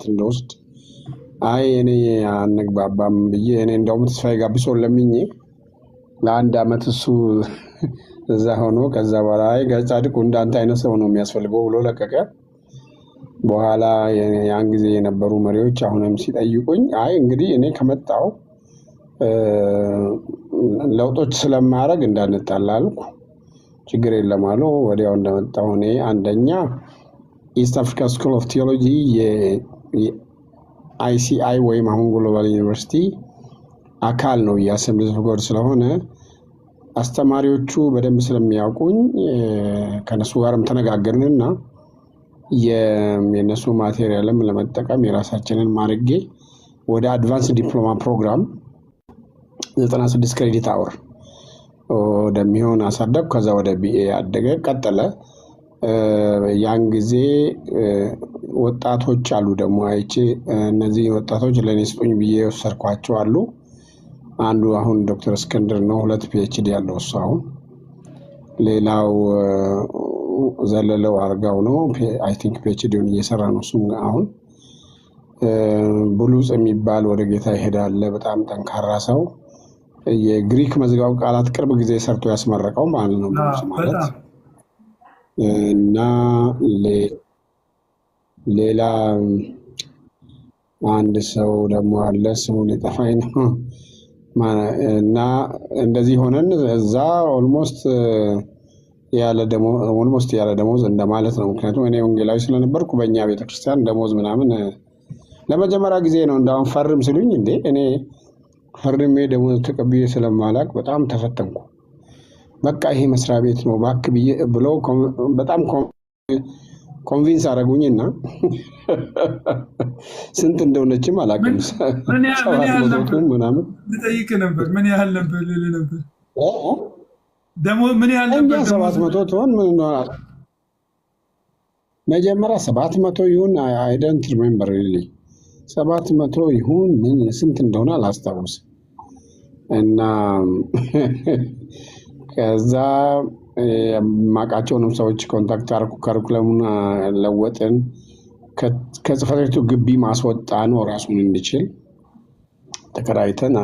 እንደወስድ አይ እኔ አንግባባም ብዬ እኔ እንደውም ተስፋዬ ጋቢሶን ለምኜ ለአንድ ዓመት እሱ እዛ ሆኖ ከዛ በኋላ አይ ጋሽ ጻድቁ እንዳንተ አይነት ሰው ነው የሚያስፈልገው ብሎ ለቀቀ። በኋላ ያን ጊዜ የነበሩ መሪዎች አሁንም ሲጠይቁኝ አይ እንግዲህ እኔ ከመጣው ለውጦች ስለማያደርግ እንዳንጣላ አልኩ። ችግር የለም አሉ። ወዲያው እንደመጣሁ እኔ አንደኛ ኢስት አፍሪካ ስኩል ኦፍ ቲዮሎጂ የአይሲአይ ወይም አሁን ግሎባል ዩኒቨርሲቲ አካል ነው የአሰምብሊስ ኦፍ ጎድ ስለሆነ አስተማሪዎቹ በደንብ ስለሚያውቁኝ ከነሱ ጋርም ተነጋገርንና የነሱ ማቴሪያልም ለመጠቀም የራሳችንን ማድረጌ ወደ አድቫንስ ዲፕሎማ ፕሮግራም 96 ክሬዲት አወር ወደሚሆን አሳደግ። ከዛ ወደ ቢኤ አደገ ቀጠለ። ያን ጊዜ ወጣቶች አሉ ደግሞ አይቼ እነዚህ ወጣቶች ለኔ ስጡኝ ብዬ ወሰርኳቸው አሉ። አንዱ አሁን ዶክተር እስክንድር ነው 2 ፒኤችዲ ያለው እሱ አሁን። ሌላው ዘለለው አርጋው ነው አይ ቲንክ ፒኤችዲውን እየሰራ ነው እሱም አሁን። ብሉጽ የሚባል ወደ ጌታ ይሄዳል በጣም ጠንካራ ሰው የግሪክ መዝጋው ቃላት ቅርብ ጊዜ ሰርቶ ያስመረቀው ማለት ነው ብሉጽ ማለት። እና ሌላ አንድ ሰው ደግሞ አለ ስሙን የጠፋኝ ነው። እና እንደዚህ ሆነን እዛ ኦልሞስት ያለ ደሞዝ እንደማለት ነው። ምክንያቱም እኔ ወንጌላዊ ስለነበርኩ በእኛ ቤተክርስቲያን ደሞዝ ምናምን ለመጀመሪያ ጊዜ ነው እንዳውም ፈርም ሲሉኝ እንዴ እኔ ፈርሜ ደሞዝ ተቀብዬ ስለማላቅ በጣም ተፈተንኩ። በቃ ይሄ መስሪያ ቤት ነው ባክ ብዬ ብለው በጣም ኮንቪንስ አደረጉኝና ስንት እንደሆነችም አላውቅም። ምን ያህል ምናምን ልጠይቅ ነበር። ምን ያህል ነበር ልል ነበር ደግሞ ምን ያህል ነበር? 700 ትሆን ምን ነው መጀመሪያ 700 ይሁን አይ ዶንት ሪሜምበር ሪሊ 700 ይሁን ምን ስንት እንደሆነ አላስታውስም። እና ከዛ ማቃቸውንም ሰዎች ኮንታክት አርኩ ካሪኩለሙን ለወጥን ከጽሕፈት ቤቱ ግቢ ማስወጣ ነው ራሱን እንዲችል ተከራይተን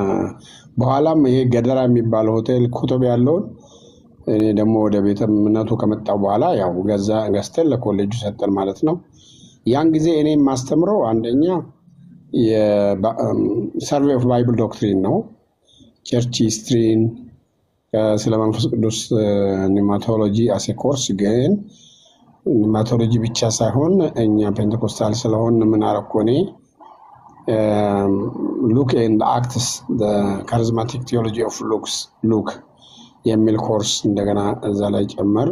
በኋላም ይሄ ገደራ የሚባለው ሆቴል ኮቶቤ ያለውን እኔ ደግሞ ወደ ቤተ እምነቱ ከመጣሁ በኋላ ያው ገዝተን ለኮሌጁ ሰጠን ማለት ነው። ያን ጊዜ እኔ የማስተምረው አንደኛ የሰርቬይ ኦፍ ባይብል ዶክትሪን ነው። ቸርች ሂስትሪን ስለ መንፈስ ቅዱስ ኒማቶሎጂ አሴ ኮርስ ግን ኒማቶሎጂ ብቻ ሳይሆን እኛ ፔንቴኮስታል ስለሆን ምን አረኩ እኔ ሉክ ኤንድ አክትስ ካሪዝማቲክ ቲዮሎጂ ኦፍ ሉክ የሚል ኮርስ እንደገና እዛ ላይ ጨመር።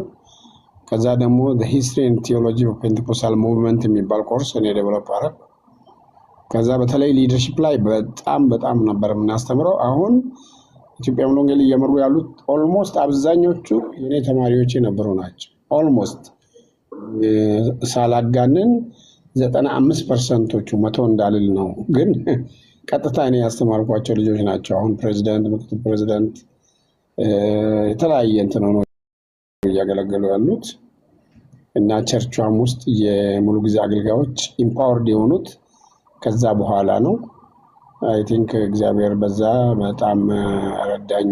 ከዛ ደግሞ ሂስትሪ ኤንድ ቲዮሎጂ ኦፍ ፔንቴኮስታል ሙቭመንት የሚባል ኮርስ እኔ ዴቨሎፕ አረኩ። ከዛ በተለይ ሊደርሺፕ ላይ በጣም ነበር የምናስተምረው። አሁን ኢትዮጵያ ወንጌል እየመሩ ያሉት ኦልሞስት አብዛኞቹ የኔ ተማሪዎች የነበሩ ናቸው። ኦልሞስት ሳላጋንን 95%ዎቹ 100 እንዳልል ነው፣ ግን ቀጥታ እኔ ያስተማርኳቸው ልጆች ናቸው። አሁን ፕሬዚዳንት፣ ምክትል ፕሬዚዳንት የተለያየ እንትን ሆኖ እያገለገሉ ያሉት እና ቸርቿም ውስጥ የሙሉ ጊዜ አገልጋዮች ኢምፓወርድ የሆኑት ከዛ በኋላ ነው። አይ ቲንክ እግዚአብሔር በዛ በጣም ረዳኝ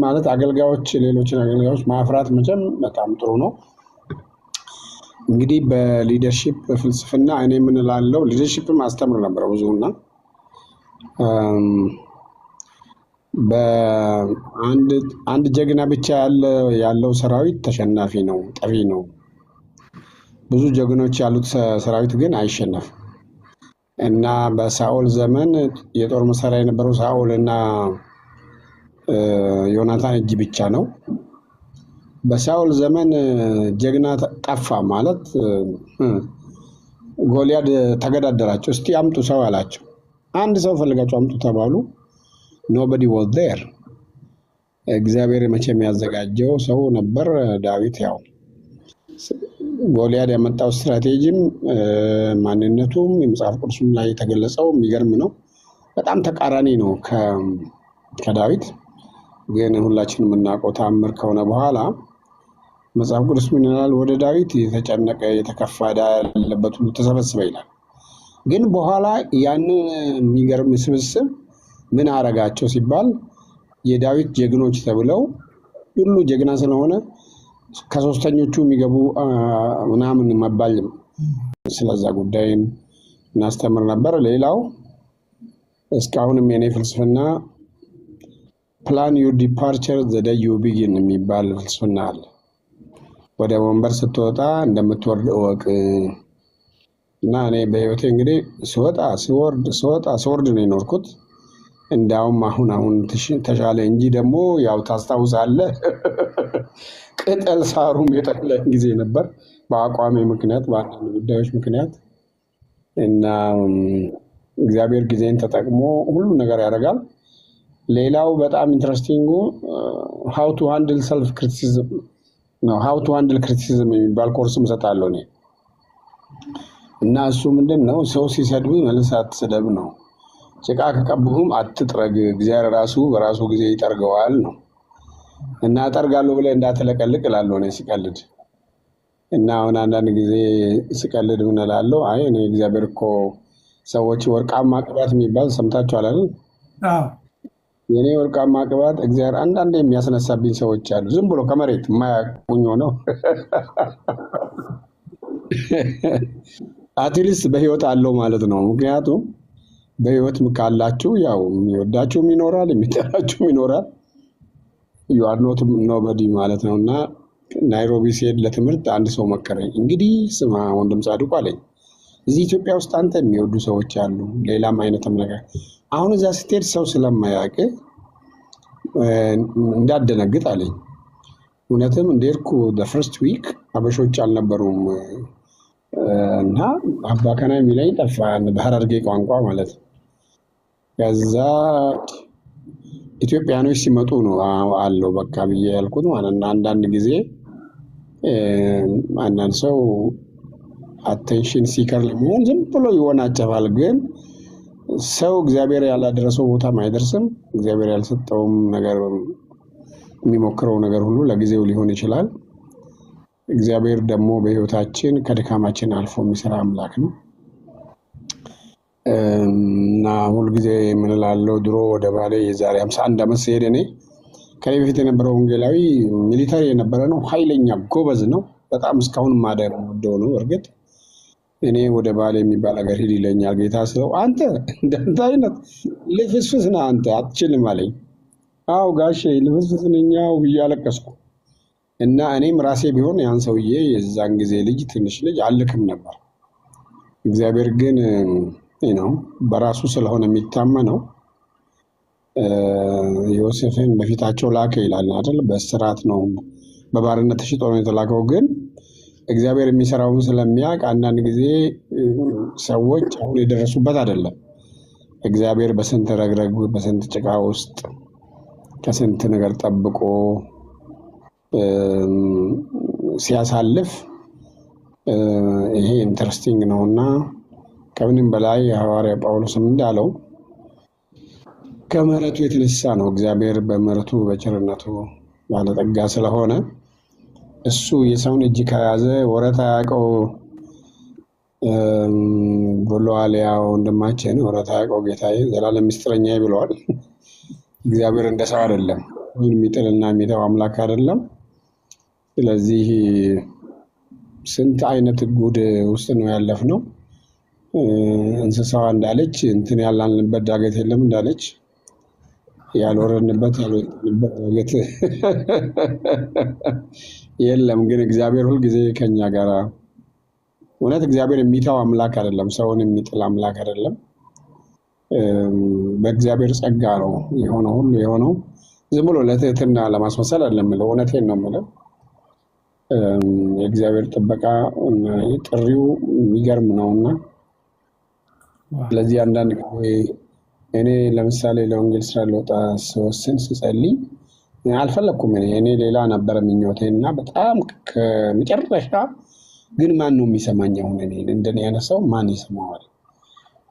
ማለት አገልጋዮች ሌሎችን አገልጋዮች ማፍራት መቼም በጣም ጥሩ ነው። እንግዲህ በሊደርሺፕ ፍልስፍና እኔ ምን እላለሁ ሊደርሺፕም አስተምር ነበር ብዙና በአንድ ጀግና ብቻ ያለው ሰራዊት ተሸናፊ ነው፣ ጠፊ ነው። ብዙ ጀግኖች ያሉት ሰራዊት ግን አይሸነፍም። እና በሳኦል ዘመን የጦር መሳሪያ የነበረው ሳኦል እና ዮናታን እጅ ብቻ ነው። በሳኦል ዘመን ጀግና ጠፋ ማለት ጎልያድ ተገዳደራቸው። እስቲ አምጡ ሰው አላቸው። አንድ ሰው ፈልጋቸው አምጡ ተባሉ። ኖበዲ ዋዝ ዜር። እግዚአብሔር መቼም ያዘጋጀው ሰው ነበር ዳዊት። ያው ጎልያድ ያመጣው ስትራቴጂም ማንነቱም የመጽሐፍ ቅዱስም ላይ የተገለጸው የሚገርም ነው። በጣም ተቃራኒ ነው ከዳዊት። ግን ሁላችንም የምናውቀው ተአምር ከሆነ በኋላ መጽሐፍ ቅዱስ ምን ይላል? ወደ ዳዊት የተጨነቀ የተከፋ ዕዳ ያለበት ሁሉ ተሰበሰበ ይላል። ግን በኋላ ያንን የሚገርም ስብስብ ምን አረጋቸው ሲባል የዳዊት ጀግኖች ተብለው ሁሉ ጀግና ስለሆነ ከሶስተኞቹ የሚገቡ ምናምን መባል ስለዛ ጉዳይ እናስተምር ነበር። ሌላው እስካሁንም የኔ ፍልስፍና ፕላን ዩር ዲፓርቸር ዘ ዴይ ዩ ቢጊን የሚባል ፍልስፍና አለ። ወደ ወንበር ስትወጣ እንደምትወርድ እወቅ እና እኔ በህይወቴ እንግዲህ ስወርድ ነው የኖርኩት። እንዲያውም አሁን ተሻለ እንጂ ደግሞ ያው ታስታውሳለህ ቅጠል ሳሩም የጠቅለኝ ጊዜ ነበር በአቋሜ ምክንያት በአንዳንድ ጉዳዮች ምክንያት እና እግዚአብሔር ጊዜን ተጠቅሞ ሁሉ ነገር ያደርጋል። ሌላው በጣም ኢንትረስቲንጉ ሃው ቱ ሃንድል ሰልፍ ክሪቲሲዝም ነው። ሃው ቱ ሃንድል ክሪቲሲዝም የሚባል ኮርስም እሰጣለሁ እኔ እና እሱ ምንድን ነው ሰው ሲሰድብ መልስ አትስደብ ነው። ጭቃ ከቀብሁም አትጥረግ፣ እግዚአብሔር ራሱ በራሱ ጊዜ ይጠርገዋል ነው። እና እጠርጋለሁ ብለህ እንዳትለቀልቅ እላለሁ እኔ ሲቀልድ እና አሁን አንዳንድ ጊዜ ስቀልድ ምን እላለሁ፣ አይ እኔ እግዚአብሔር እኮ ሰዎች ወርቃማ ቅባት የሚባል ሰምታችኋል አይደል? የኔ ወርቃማ ቅባት እግዚአብሔር አንዳንዴ የሚያስነሳብኝ ሰዎች አሉ፣ ዝም ብሎ ከመሬት የማያውቁኝ ሆነው አትሊስት በህይወት አለው ማለት ነው። ምክንያቱም በህይወት ካላችሁ ያው የሚወዳችሁም ይኖራል፣ የሚጠላችሁም ይኖራል። ዩ አር ኖት ኖበዲ ማለት ነው። እና ናይሮቢ ሲሄድ ለትምህርት አንድ ሰው መከረኝ። እንግዲህ ስማ ወንድም ጻድቁ አለኝ፣ እዚህ ኢትዮጵያ ውስጥ አንተ የሚወዱ ሰዎች አሉ፣ ሌላም አይነትም ነገር። አሁን እዛ ስትሄድ ሰው ስለማያውቅ እንዳደነግጥ አለኝ። እውነትም እንደሄድኩ ፈርስት ዊክ አበሾች አልነበሩም እና አባከና የሚለኝ ጠፋ፣ በሐረርጌ ቋንቋ ማለት ነው። ከዛ ኢትዮጵያኖች ሲመጡ ነው አለው በቃ ብዬ ያልኩት ማለት ነው። አንዳንድ ጊዜ አንዳንድ ሰው አቴንሽን ሲከር ለመሆን ዝም ብሎ ይወናጨፋል። ግን ሰው እግዚአብሔር ያላደረሰው ቦታም አይደርስም። እግዚአብሔር ያልሰጠውም ነገር የሚሞክረው ነገር ሁሉ ለጊዜው ሊሆን ይችላል። እግዚአብሔር ደግሞ በህይወታችን ከድካማችን አልፎ የሚሰራ አምላክ ነው እና ሁልጊዜ ምን እላለሁ፣ ድሮ ወደ ባሌ የዛሬ 51 ዓመት ሲሄድ እኔ ከኔ በፊት የነበረው ወንጌላዊ ሚሊታሪ የነበረ ነው፣ ኃይለኛ ጎበዝ ነው፣ በጣም እስካሁን ማደር ወደው ነው። እርግጥ እኔ ወደ ባሌ የሚባል ሀገር ሂድ ይለኛል ጌታ ስለው፣ አንተ እንዳንተ አይነት ልፍስፍስ ነህ አንተ አትችልም አለኝ። አዎ ጋሼ ልፍስፍስ ነኝ ብዬ አለቀስኩ። እና እኔም ራሴ ቢሆን ያን ሰውዬ የዛን ጊዜ ልጅ ትንሽ ልጅ አልክም ነበር። እግዚአብሔር ግን ነው በራሱ ስለሆነ የሚታመነው ዮሴፍን በፊታቸው ላከ ይላል አይደል? በስራት ነው በባርነት ተሽጦ ነው የተላከው። ግን እግዚአብሔር የሚሰራውን ስለሚያውቅ አንዳንድ ጊዜ ሰዎች አሁን የደረሱበት አይደለም። እግዚአብሔር በስንት ረግረግ በስንት ጭቃ ውስጥ ከስንት ነገር ጠብቆ ሲያሳልፍ ይሄ ኢንተረስቲንግ ነውና ከምንም በላይ ሐዋርያ ጳውሎስም እንዳለው ከምሕረቱ የተነሳ ነው። እግዚአብሔር በምሕረቱ በቸርነቱ ባለጠጋ ስለሆነ እሱ የሰውን እጅ ከያዘ ወረት አያውቀው ብሏል። ያው ወንድማችን ወረት አያውቀው ጌታዬ ዘላለም ምስጢረኛዬ ብለዋል። እግዚአብሔር እንደ ሰው አይደለም፣ የሚጥልና የሚተው አምላክ አይደለም። ስለዚህ ስንት አይነት ጉድ ውስጥ ነው ያለፍነው። እንስሳዋ እንዳለች እንትን ያላልንበት ዳገት የለም እንዳለች ያልወረድንበት ያልወጣንበት ዳገት የለም። ግን እግዚአብሔር ሁልጊዜ ከኛ ጋር እውነት እግዚአብሔር የሚተው አምላክ አይደለም፣ ሰውን የሚጥል አምላክ አይደለም። በእግዚአብሔር ጸጋ ነው የሆነው ሁሉ የሆነው። ዝም ብሎ ለትህትና ለማስመሰል አይደለም የምለው፣ እውነቴን ነው የምለው። የእግዚአብሔር ጥበቃ ጥሪው የሚገርም ነውና ስለዚህ አንዳንድ ጊዜ እኔ ለምሳሌ ለወንጌል ስራ ልወጣ ስወስን ስጸልይ አልፈለኩም። እኔ ሌላ ነበረ ምኞቴ እና በጣም ከመጨረሻ ግን ማን ነው የሚሰማኝ? አሁን እኔ እንደኔ ያነሳው ማን ይሰማዋል?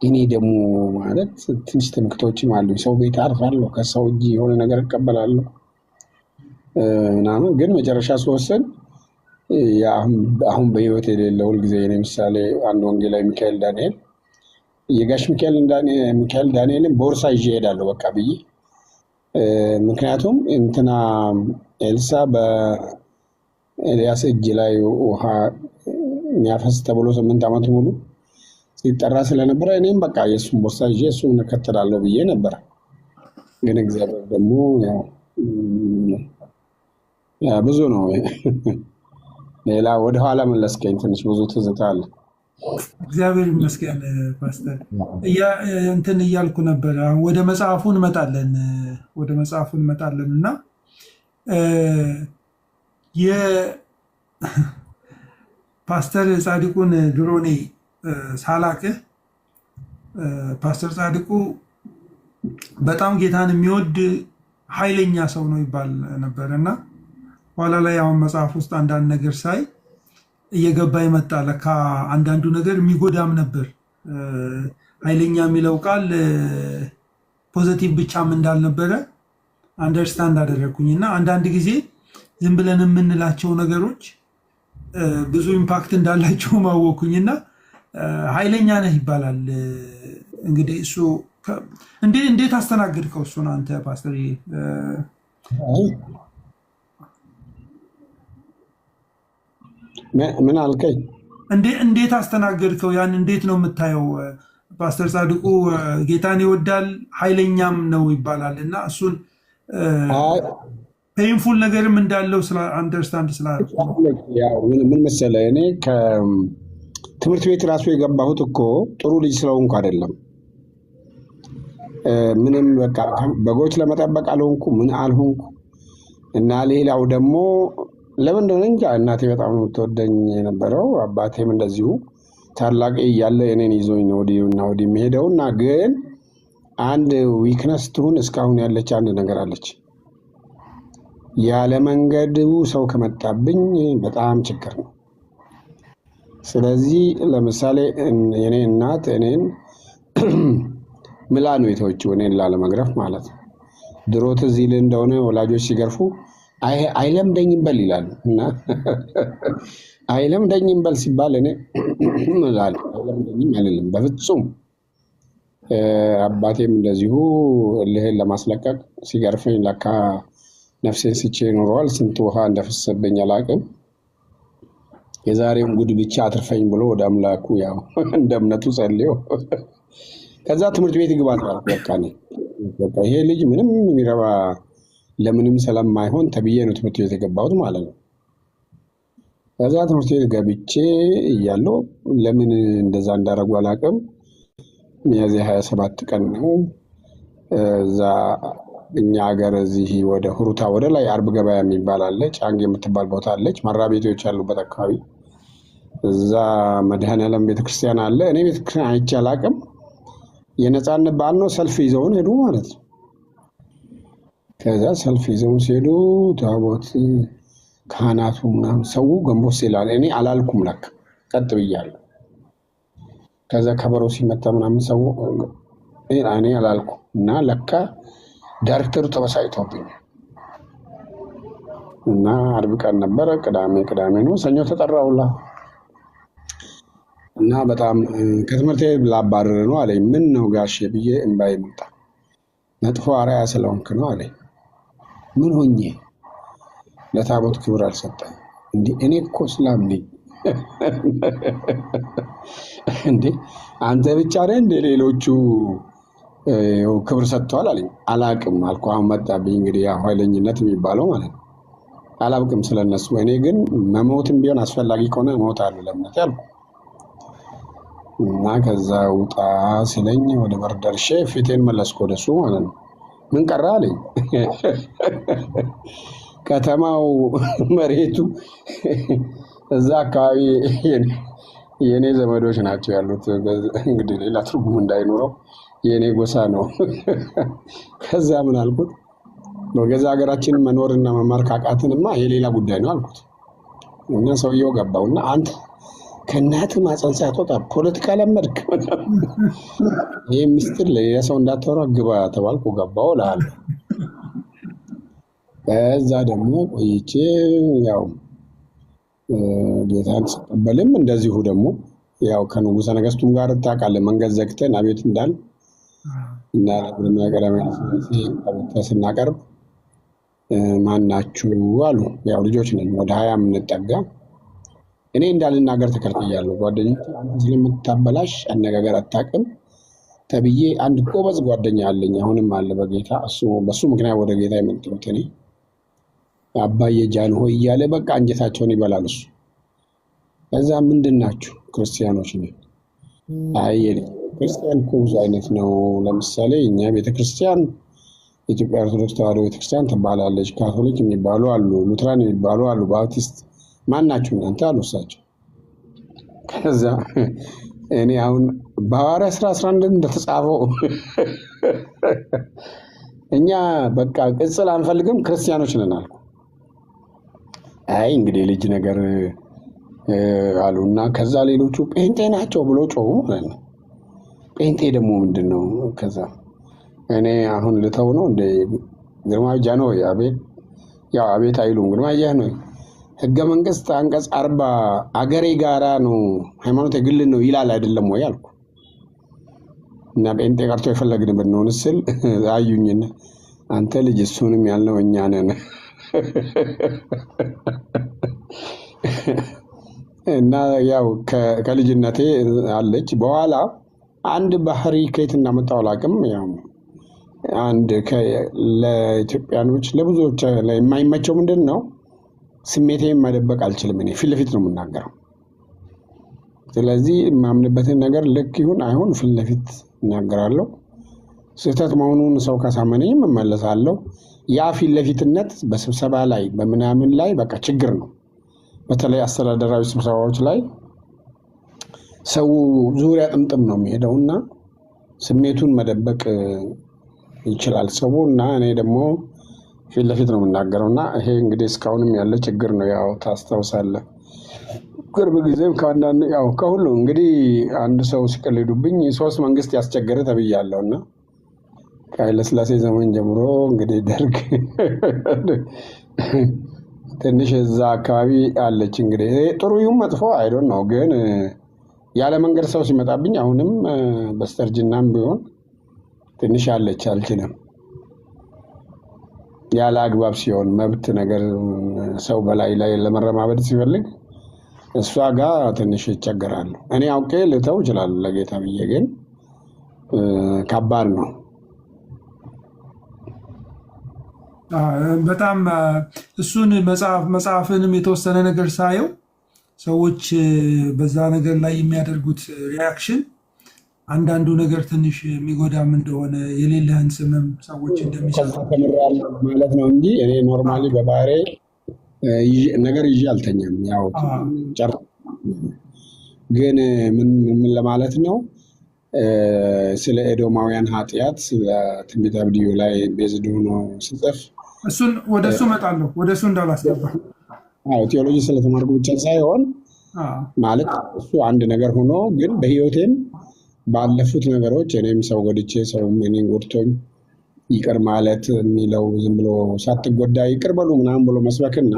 እኔ ደግሞ ማለት ትንሽ ትምክቶችም አሉ። ሰው ቤት አርፋለሁ፣ ከሰው እጅ የሆነ ነገር እቀበላለሁ ምናምን። ግን መጨረሻ ስወስን አሁን በህይወት የሌለ ሁልጊዜ እኔ ምሳሌ አንድ ወንጌላዊ ሚካኤል ዳንኤል የጋሽ ሚካኤል ዳንኤልን ቦርሳ ይዤ እሄዳለሁ በቃ ብዬ። ምክንያቱም እንትና ኤልሳ በኤልያስ እጅ ላይ ውሃ የሚያፈስ ተብሎ 8 ዓመት ሙሉ ሲጠራ ስለነበረ እኔም በቃ የእሱን ቦርሳ ይዤ እሱን እከተላለሁ ብዬ ነበረ። ግን እግዚአብሔር ደግሞ ብዙ ነው። ሌላ ወደኋላ መለስከኝ፣ ትንሽ ብዙ ትዝታ አለ። እግዚአብሔር ይመስገን ፓስተር። እንትን እያልኩ ነበር። ወደ መጽሐፉ እንመጣለን እና የፓስተር ጻድቁን ድሮ እኔ ሳላቅህ ፓስተር ጻድቁ በጣም ጌታን የሚወድ ኃይለኛ ሰው ነው ይባል ነበር እና ኋላ ላይ አሁን መጽሐፍ ውስጥ አንዳንድ ነገር ሳይ እየገባ ይመጣ። ለካ አንዳንዱ ነገር የሚጎዳም ነበር። ኃይለኛ የሚለው ቃል ፖዘቲቭ ብቻም እንዳልነበረ አንደርስታንድ አደረግኩኝ እና አንዳንድ ጊዜ ዝም ብለን የምንላቸው ነገሮች ብዙ ኢምፓክት እንዳላቸው ማወኩኝና ኃይለኛ ነህ ይባላል። እንግዲህ እሱ እንዴት አስተናግድከው? እሱን አንተ ፓስተር ምን አልከኝ? እንዴት አስተናገድከው? ያን እንዴት ነው የምታየው? ፓስተር ጻድቁ ጌታን ይወዳል ኃይለኛም ነው ይባላል እና እሱን ፔንፉል ነገርም እንዳለው አንደርስታንድ ስላደረኩ ምን መሰለህ፣ እኔ ከትምህርት ቤት ራሱ የገባሁት እኮ ጥሩ ልጅ ስለሆንኩ አይደለም። ምንም በቃ በጎች ለመጠበቅ አልሆንኩ ምን አልሆንኩ እና ሌላው ደግሞ ለምን እንደሆነ እንጃ እናቴ በጣም የምትወደኝ የነበረው አባቴም እንደዚሁ ታላቅ እያለ እኔን ይዞኝ ወዲህና ወዲህ የሚሄደው እና ግን አንድ ዊክነስ ትሁን እስካሁን ያለች አንድ ነገር አለች። ያለ መንገዱ ሰው ከመጣብኝ በጣም ችግር ነው። ስለዚህ ለምሳሌ የኔ እናት እኔን ምላ ነው የተወችው፣ እኔን ላለመግረፍ ማለት ነው። ድሮ ትዝ ይልህ እንደሆነ ወላጆች ሲገርፉ አይለምደኝም በል ይላሉ እና አይለምደኝም በል ሲባል እኔ እላለሁ አይለምደኝም አልልም በፍጹም። አባቴም እንደዚሁ እልህን ለማስለቀቅ ሲገርፈኝ ለካ ነፍሴን ስቼ ኖረዋል። ስንት ውሃ እንደፈሰሰብኝ አላቅም። የዛሬውን ጉድ ብቻ አትርፈኝ ብሎ ወደ አምላኩ ያው እንደ እምነቱ ጸልዮ ከዛ ትምህርት ቤት ይግባል። በቃ ይሄ ልጅ ምንም የሚረባ ለምንም ስለማይሆን ተብዬ ነው ትምህርት ቤት የገባሁት ማለት ነው። ከዛ ትምህርት ቤት ገብቼ እያለሁ ለምን እንደዛ እንዳደረጉ አላቅም። ሚያዝያ 27 ቀን ነው እዛ እኛ ሀገር እዚህ ወደ ሁሩታ ወደ ላይ አርብ ገበያ የሚባል አለ፣ ጫንግ የምትባል ቦታ አለች፣ መራቤቶች ያሉበት አካባቢ። እዛ መድኃኔዓለም ቤተክርስቲያን አለ። እኔ ቤተክርስቲያን አይቼ አላቅም። የነፃነት በዓል ነው፣ ሰልፍ ይዘውን ሄዱ ማለት ነው። ከዛ ሰልፍ ይዘውን ሲሄዱ ታቦት ካህናቱ ምናምን ሰው ገንቦስ ይላል። እኔ አላልኩም ለካ ቀጥ ብያለሁ። ከዛ ከበሮ ሲመታ ምናምን ሰው እኔ አላልኩም እና ለካ ዳይሬክተሩ ተበሳጭቶብኝ እና አርብ ቀን ነበረ፣ ቅዳሜ ነው፣ ሰኞ ተጠራውላ እና በጣም ከትምህርት ቤት ላባረር ነው አለኝ። ምን ነው ጋሼ ብዬ እንባዬ መጣ። መጥፎ አርአያ ስለሆንክ ነው አለኝ። ምን ሆኜ? ለታቦት ክብር አልሰጠኝ እንዴ? እኔ እኮ እስላም ነኝ እንዴ? አንተ ብቻ ነህ እንደ ሌሎቹ ክብር ሰጥተዋል አለኝ። አላቅም አልኩ። አሁን መጣብኝ እንግዲህ ያ ኃይለኝነት የሚባለው ማለት ነው። አላውቅም ስለነሱ። እኔ ግን መሞትም ቢሆን አስፈላጊ ከሆነ እሞታለሁ ለእምነቴ አልኩ እና ከዛ ውጣ ሲለኝ ወደ በር ደርሼ ፊቴን መለስኩ ወደሱ ማለት ነው። ምን ቀረ አለኝ። ከተማው መሬቱ እዛ አካባቢ የኔ ዘመዶች ናቸው ያሉት። እንግዲህ ሌላ ትርጉም እንዳይኖረው የኔ ጎሳ ነው። ከዛ ምን አልኩት፣ በገዛ ሀገራችን መኖርና መማር ካቃትንማ የሌላ ጉዳይ ነው አልኩት። እና ሰውየው ገባውና አንተ ከእናትህ ማህፀን ሳትወጣ ፖለቲካ ለመድክ፣ ይህ ሚስጥር ለሌላ ሰው እንዳታወራ ግባ ተባልኩ። ገባው እልሃለሁ። ከዛ ደግሞ ቆይቼ ያው ጌታን ስቀበልም እንደዚሁ ደግሞ ያው ከንጉሠ ነገሥቱም ጋር ታውቃለህ መንገድ ዘግተን አቤት እንዳል እና ለግርማዊ ቀዳማዊ ኃይለ ሥላሴ አቤቱታ ስናቀርብ ማናችሁ አሉ። ያው ልጆች ነን ወደ 20 የምንጠጋ። እኔ እንዳልናገር ተከልክያለሁ። ጓደኞቼ አንተ ስለምታበላሽ አነጋገር አታውቅም ተብዬ አንድ ጎበዝ ጓደኛ አለኝ፣ አሁንም አለ በጌታ። በሱ ምክንያት ወደ ጌታ የመጣሁት እኔ። አባዬ ጃንሆይ እያለ በቃ አንጀታቸውን ይበላል እሱ። ከዛ ምንድን ናችሁ? ክርስቲያኖች ነን። አይ ክርስቲያን እኮ ብዙ አይነት ነው። ለምሳሌ እኛ ቤተክርስቲያን የኢትዮጵያ ኦርቶዶክስ ተዋሕዶ ቤተክርስቲያን ትባላለች። ካቶሊክ የሚባሉ አሉ፣ ሉትራን የሚባሉ አሉ፣ ባፕቲስት። ማናችሁ እናንተ አሉ እሳቸው። ከዛ እኔ አሁን በሐዋርያት ሥራ 11 እንደተጻፈው እኛ በቃ ቅጽል አንፈልግም ክርስቲያኖች ነን አልኩ። አይ እንግዲህ ልጅ ነገር አሉና ከዛ ሌሎቹ ጴንጤ ናቸው ብሎ ጮሁ ማለት ነው። ጴንጤ ደግሞ ምንድን ነው? ከዛ እኔ አሁን ልተው ነው እንደ ግርማዊ ጃንሆይ አቤት፣ ያው አቤት አይሉም። ግርማዊ ጃንሆይ ሕገ መንግሥት አንቀጽ 40 አገሬ ጋራ ነው ሃይማኖት የግል ነው ይላል አይደለም ወይ አልኩ። እና ጴንጤ ቀርቶ የፈለግን ብንሆን ስል አዩኝና አንተ ልጅ እሱንም ያልነው እኛ ነን እና ያው ከልጅነቴ አለች። በኋላ አንድ ባህሪ ከየት እንዳመጣው አላውቅም። ያው አንድ ለኢትዮጵያኖች ለብዙዎች የማይመቸው ምንድን ነው፣ ስሜቴን መደበቅ አልችልም። እኔ ፊት ለፊት ነው የምናገረው። ስለዚህ የማምንበትን ነገር ልክ ይሁን አይሁን ፊት ለፊት እናገራለሁ። ስህተት መሆኑን ሰው ካሳመነኝም እመለሳለሁ። ያ ፊት ለፊትነት በስብሰባ ላይ በምናምን ላይ በቃ ችግር ነው። በተለይ አስተዳደራዊ ስብሰባዎች ላይ ሰው ዙሪያ ጥምጥም ነው የሚሄደውና ስሜቱን መደበቅ ይችላል ሰው እና እኔ ደግሞ ፊት ለፊት ነው የምናገረውና ይሄ እንግዲህ እስካሁንም ያለ ችግር ነው። ያው ታስታውሳለህ ቅርብ ጊዜም ከአንዳንድ ያው ከሁሉ እንግዲህ አንድ ሰው ሲቀልዱብኝ 3 መንግስት ያስቸገረ ተብያለሁና ከኃይለ ሥላሴ ዘመን ጀምሮ እንግዲህ ደርግ ትንሽ እዛ አካባቢ አለች። እንግዲህ ጥሩ ይሁን መጥፎ አይዶን ነው፣ ግን ያለ መንገድ ሰው ሲመጣብኝ አሁንም በስተርጅናም ቢሆን ትንሽ አለች። አልችልም ያለ አግባብ ሲሆን መብት ነገር ሰው በላይ ላይ ለመረማመድ ሲፈልግ እሷ ጋር ትንሽ ይቸገራሉ። እኔ አውቄ ልተው እችላለሁ ለጌታ ብዬ፣ ግን ከባድ ነው በጣም። እሱን መጽሐፍንም የተወሰነ ነገር ሳየው ሰዎች በዛ ነገር ላይ የሚያደርጉት ሪያክሽን አንዳንዱ ነገር ትንሽ የሚጎዳም እንደሆነ የሌለህን ስምም ሰዎች እንደሚሰጡ ማለት ነው እንጂ እኔ ኖርማሊ በባህሬ ነገር ይዤ አልተኛም። ያው ግን ምን ለማለት ነው ስለ ኤዶማውያን ኃጢአት ስለ ትንቢተ አብድዩ ላይ ቤዝድ ሆኖ ስጽፍ እሱን ወደ እሱ እመጣለሁ፣ ወደ እሱ እንዳላስገባ ቴዎሎጂ ስለተማርኩ ብቻ ሳይሆን ማለት እሱ አንድ ነገር ሆኖ ግን በህይወቴም ባለፉት ነገሮች እኔም ሰው ጎድቼ ሰው እኔን ጎድቶኝ ይቅር ማለት የሚለው ዝም ብሎ ሳትጎዳ ይቅር በሉ ምናምን ብሎ መስበክና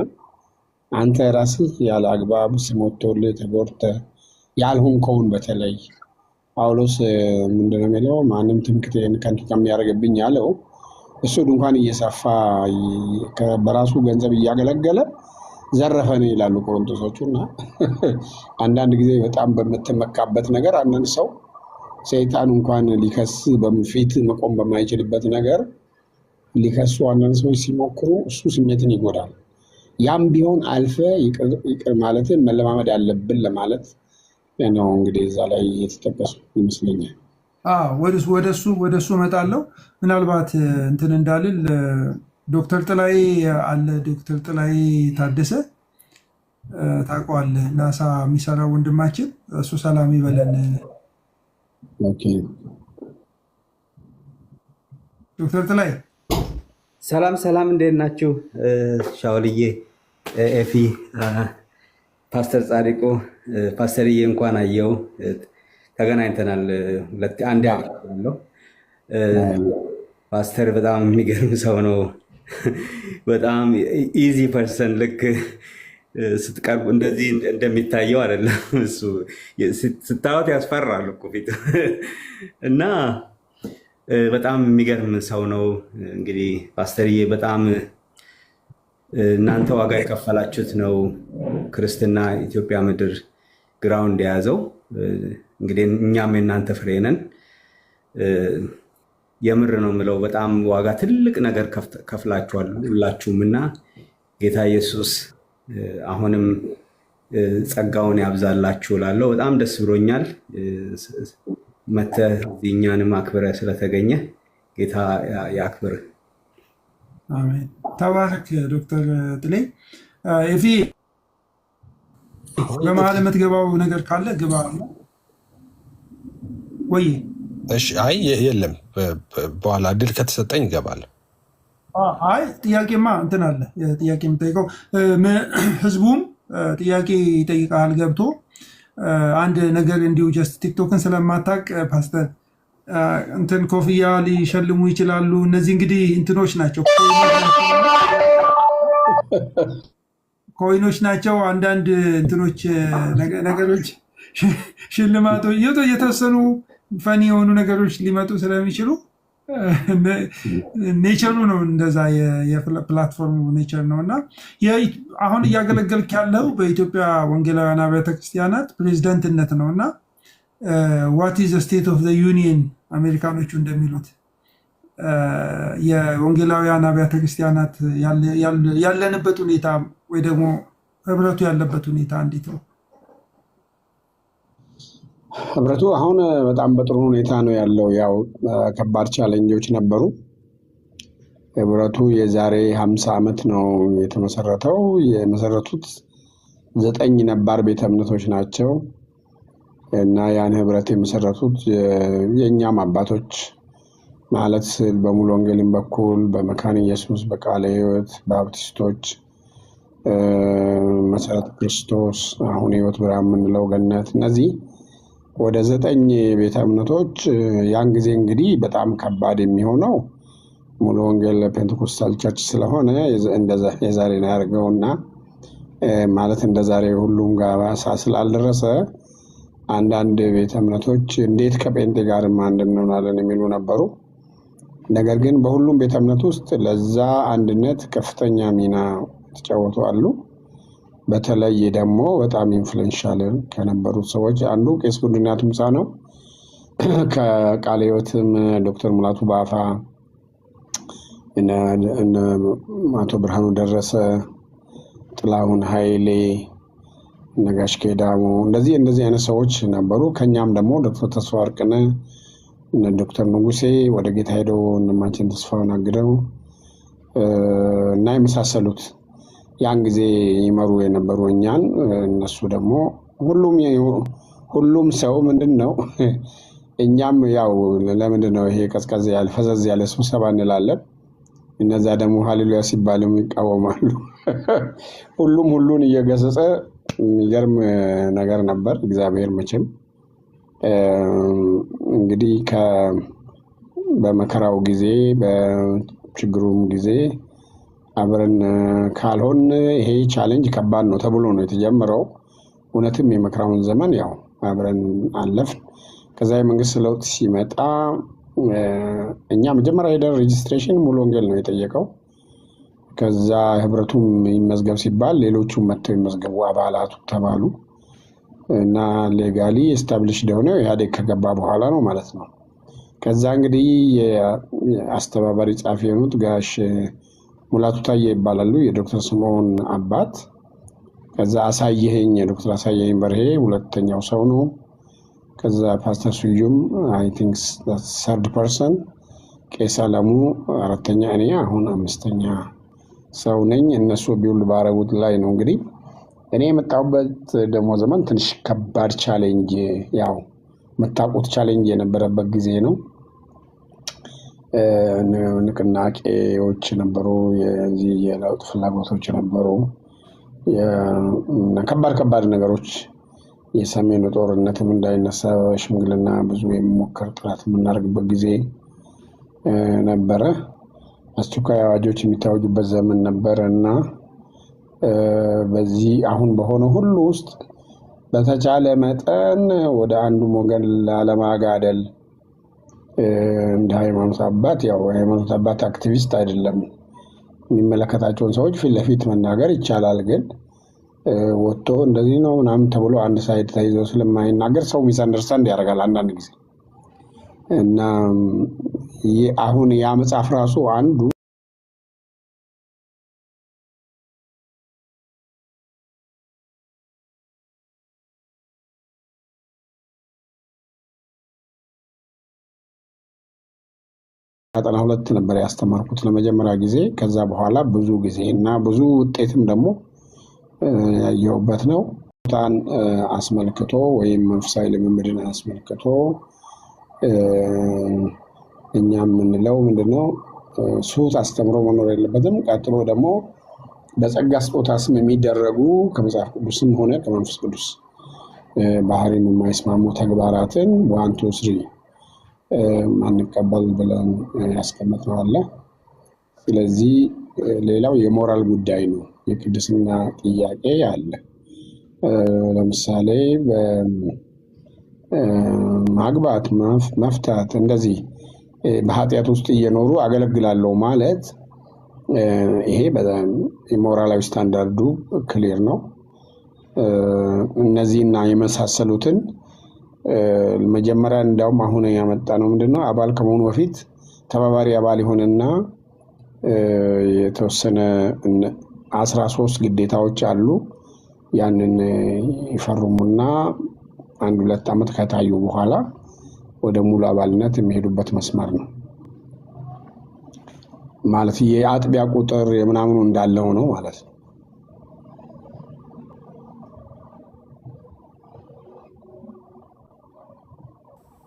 አንተ ራስህ ያለ አግባብ ስሞቶልህ ተጎድተህ ያልሆንከውን በተለይ ጳውሎስ ምንድን ነው የሚለው ማንም ትምክህቴን ከንቱ ከሚያደርግብኝ ያለው እሱ ድንኳን እየሰፋ በራሱ ገንዘብ እያገለገለ ዘረፈን ይላሉ ቆሮንቶሶቹ። እና አንዳንድ ጊዜ በጣም በምትመካበት ነገር አንዳንድ ሰው ሰይጣን እንኳን ሊከስ በፊት መቆም በማይችልበት ነገር ሊከሱ አንዳንድ ሰዎች ሲሞክሩ እሱ ስሜትን ይጎዳል። ያም ቢሆን አልፈ ይቅር ማለትን መለማመድ አለብን ለማለት ነው። እንግዲህ እዛ ላይ የተጠቀሱ ይመስለኛል። ወደ እሱ እመጣለሁ። ምናልባት እንትን እንዳልል ዶክተር ጥላይ አለ። ዶክተር ጥላይ ታደሰ ታውቀዋለህ? ናሳ የሚሰራው ወንድማችን እሱ ሰላም ይበለን። ዶክተር ጥላይ ሰላም፣ እንዴት ናችሁ? ሻውልዬ፣ ኤፊ፣ ፓስተር ጻድቁ፣ ፓስተርዬ እንኳን አየው ተገናኝተናል። አንድ ያለው ፓስተር በጣም የሚገርም ሰው ነው። በጣም ኢዚ ፐርሰን፣ ልክ ስትቀርቡ እንደዚህ እንደሚታየው አይደለም። እሱ ስታዩት ያስፈራል እኮ ፊቱ እና በጣም የሚገርም ሰው ነው። እንግዲህ ፓስተርዬ በጣም እናንተ ዋጋ የከፈላችሁት ነው ክርስትና ኢትዮጵያ ምድር ግራውንድ የያዘው። እንግዲህ እኛም የእናንተ ፍሬ ነን። የምር ነው የምለው፣ በጣም ዋጋ ትልቅ ነገር ከፍላችኋል ሁላችሁም እና ጌታ ኢየሱስ አሁንም ጸጋውን ያብዛላችሁ እላለሁ። በጣም ደስ ብሎኛል መተህ እኛንም አክብረህ ስለተገኘ ጌታ ያክብር። አሜን። ተባረክ ዶክተር ጥሌ። ኤፊ በመሀል የምትገባው ነገር ካለ ግባ ወይ? እሺ። አይ የለም፣ በኋላ እድል ከተሰጠኝ እገባለሁ። አይ ጥያቄማ እንትን አለ፣ ጥያቄ የምጠይቀው ህዝቡም ጥያቄ ይጠይቃል ገብቶ አንድ ነገር እንዲሁ ጀስት ቲክቶክን ስለማታቅ ፓስተር እንትን ኮፍያ ሊሸልሙ ይችላሉ። እነዚህ እንግዲህ እንትኖች ናቸው፣ ኮይኖች ናቸው። አንዳንድ እንትኖች ነገሮች ሽልማቶች የተወሰኑ ፈኒ የሆኑ ነገሮች ሊመጡ ስለሚችሉ ኔቸሩ ነው እንደዛ፣ የፕላትፎርሙ ኔቸር ነው እና አሁን እያገለገልክ ያለው በኢትዮጵያ ወንጌላውያን አብያተ ክርስቲያናት ፕሬዚደንትነት ነው እና ዋት ኢዝ ስቴት ኦፍ ዘ ዩኒየን አሜሪካኖቹ እንደሚሉት የወንጌላውያን አብያተ ክርስቲያናት ያለንበት ሁኔታ ወይ ደግሞ ህብረቱ ያለበት ሁኔታ እንዴት ነው? ህብረቱ አሁን በጣም በጥሩ ሁኔታ ነው ያለው። ያው ከባድ ቻሌንጆች ነበሩ። ህብረቱ የዛሬ 50 ዓመት ነው የተመሰረተው። የመሰረቱት 9 ነባር ቤተ እምነቶች ናቸው እና ያን ህብረት የመሰረቱት የእኛም አባቶች ማለት በሙሉ ወንጌልን በኩል በመካነ ኢየሱስ፣ በቃለ ሕይወት፣ ባፕቲስቶች፣ መሰረተ ክርስቶስ፣ አሁን ሕይወት ብርሃን የምንለው ገነት፣ እነዚህ ወደ 9 ቤተ እምነቶች። ያን ጊዜ እንግዲህ በጣም ከባድ የሚሆነው ሙሉ ወንጌል ፔንቴኮስታል ቸርች ስለሆነ የዛሬ ነው ያደርገውና ማለት እንደ ዛሬ ሁሉም ጋር ስላልደረሰ አንዳንድ ቤተ እምነቶች እንዴት ከጴንጤ ጋር አንድ እንሆናለን የሚሉ ነበሩ። ነገር ግን በሁሉም ቤተ እምነት ውስጥ ለዛ አንድነት ከፍተኛ ሚና ተጫወቱ አሉ። በተለይ ደግሞ በጣም ኢንፍሉዌንሻል ከነበሩት ሰዎች አንዱ ቄስ ጉንድና ቱምሳ ነው። ከቃለ ሕይወትም ዶክተር ሙላቱ ባፋ፣ አቶ ብርሃኑ ደረሰ፣ ጥላሁን ኃይሌ፣ ነጋሽ ኬዳሞ፣ እንደዚህ አይነት ሰዎች ነበሩ። ከኛም ደግሞ ዶክተር ተስፋ ወርቅነህ፣ ዶክተር ንጉሴ ወደ ጌታ ሄደው ወንድማችን ተስፋውን አግደው እና የመሳሰሉት ያን ጊዜ ይመሩ የነበሩ እኛን። እነሱ ደግሞ ሁሉም ሰው ምንድን ነው እኛም ያው ለምንድን ነው ይሄ ቀዝቀዝ ያለ ፈዘዝ ያለ ስብሰባ እንላለን። እነዛ ደግሞ ሃሌሉያ ሲባልም ይቃወማሉ። ሁሉም ሁሉን እየገሰጸ የሚገርም ነገር ነበር። እግዚአብሔር መቼም እንግዲህ በመከራው ጊዜ በችግሩም ጊዜ አብረን ካልሆን ይሄ ቻሌንጅ ከባድ ነው ተብሎ ነው የተጀመረው። እውነትም የመከራውን ዘመን ያው አብረን አለፍን። ከዛ የመንግስት ለውጥ ሲመጣ እኛ መጀመሪያ ሄደን ሬጅስትሬሽን ሙሉ ወንጌል ነው የጠየቀው። ከዛ ህብረቱም ይመዝገብ ሲባል ሌሎቹም መጥተው ይመዝገቡ አባላቱ ተባሉ እና ሌጋሊ ኤስታብሊሽ ሆነው ኢህአዴግ ከገባ በኋላ ነው ማለት ነው። ከዛ እንግዲህ የአስተባባሪ ጸሐፊ የሆኑት ጋሽ ሙላቱ ታዬ ይባላሉ፣ የዶክተር ስምዖን አባት። ከዛ አሳየኸኝ፣ የዶክተር አሳየኸኝ በርሄ ሁለተኛው ሰው ነው። ከዛ ፓስተር ስዩም አይ ቲንክ ሰርድ ፐርሰን፣ ቄስ አለሙ አራተኛ፣ እኔ አሁን 5ኛ ሰው ነኝ። እነሱ ቢውል ባረጉት ላይ ነው እንግዲህ እኔ የመጣሁበት ደግሞ ዘመን ትንሽ ከባድ ቻሌንጅ፣ ያው የምታውቁት ቻሌንጅ የነበረበት ጊዜ ነው። ንቅናቄዎች ነበሩ፣ የዚህ የለውጥ ፍላጎቶች ነበሩ፣ ከባድ ነገሮች፣ የሰሜኑ ጦርነትም እንዳይነሳ ሽምግልና ብዙ የሚሞከር ጥረት የምናደርግበት ጊዜ ነበረ። አስቸኳይ አዋጆች የሚታወጁበት ዘመን ነበረ እና በዚህ አሁን በሆነ ሁሉ ውስጥ በተቻለ መጠን ወደ አንዱ ወገን ላለማጋደል እንደ ሃይማኖት አባት ያው ሃይማኖት አባት አክቲቪስት አይደለም። የሚመለከታቸውን ሰዎች ፊት ለፊት መናገር ይቻላል፣ ግን ወጥቶ እንደዚህ ነው ምናምን ተብሎ አንድ ሳይድ ተይዞ ስለማይናገር ሰው ሚስ አንደርስታንድ ያደርጋል አንዳንድ ጊዜ እና አሁን ያ መጽሐፍ ራሱ አንዱ አጠና ሁለት ነበር ያስተማርኩት ለመጀመሪያ ጊዜ። ከዛ በኋላ ብዙ ጊዜ እና ብዙ ውጤትም ደግሞ ያየሁበት ነው። ታን አስመልክቶ ወይም መንፈሳዊ ልምምድን አስመልክቶ እኛ የምንለው ምንድነው ሱት አስተምሮ መኖር የለበትም። ቀጥሎ ደግሞ በጸጋ ስጦታ ስም የሚደረጉ ከመጽሐፍ ቅዱስም ሆነ ከመንፈስ ቅዱስ ባህሪም የማይስማሙ ተግባራትን 1 2 3 ማንቀበል ብለን ያስቀምጠዋል። ስለዚህ ሌላው የሞራል ጉዳይ ነው። የቅድስና ጥያቄ አለ። ለምሳሌ ማግባት፣ መፍታት እንደዚህ በኃጢአት ውስጥ እየኖሩ አገለግላለሁ ማለት ይሄ በጣም የሞራላዊ ስታንዳርዱ ክሊር ነው። እነዚህና የመሳሰሉትን መጀመሪያ እንዳውም አሁን ያመጣ ነው ምንድነው አባል ከመሆኑ በፊት ተባባሪ አባል ይሆንና የተወሰነ 13 ግዴታዎች አሉ። ያንን ይፈርሙና 1-2 ዓመት ከታዩ በኋላ ወደ ሙሉ አባልነት የሚሄዱበት መስመር ነው ማለት የአጥቢያ ቁጥር የምናምኑ እንዳለው ነው ማለት ነው።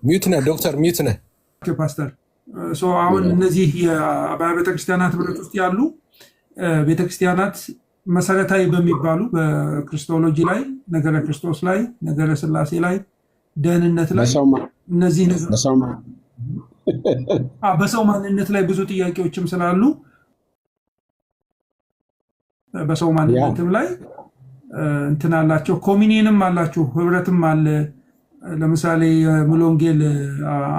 ሚዩት ነህ ዶክተር፣ ሚዩት ነህ ፓስተር። አሁን እነዚህ የቤተክርስቲያናት ህብረት ውስጥ ያሉ ቤተክርስቲያናት መሰረታዊ በሚባሉ በክርስቶሎጂ ላይ፣ ነገረ ክርስቶስ ላይ፣ ነገረ ስላሴ ላይ፣ ደህንነት ላይ እነዚህ በሰው ማንነት ላይ ብዙ ጥያቄዎችም ስላሉ በሰው ማንነትም ላይ እንትን አላቸው። ኮሚኒየንም አላችሁ፣ ህብረትም አለ። ለምሳሌ ሙሉ ወንጌል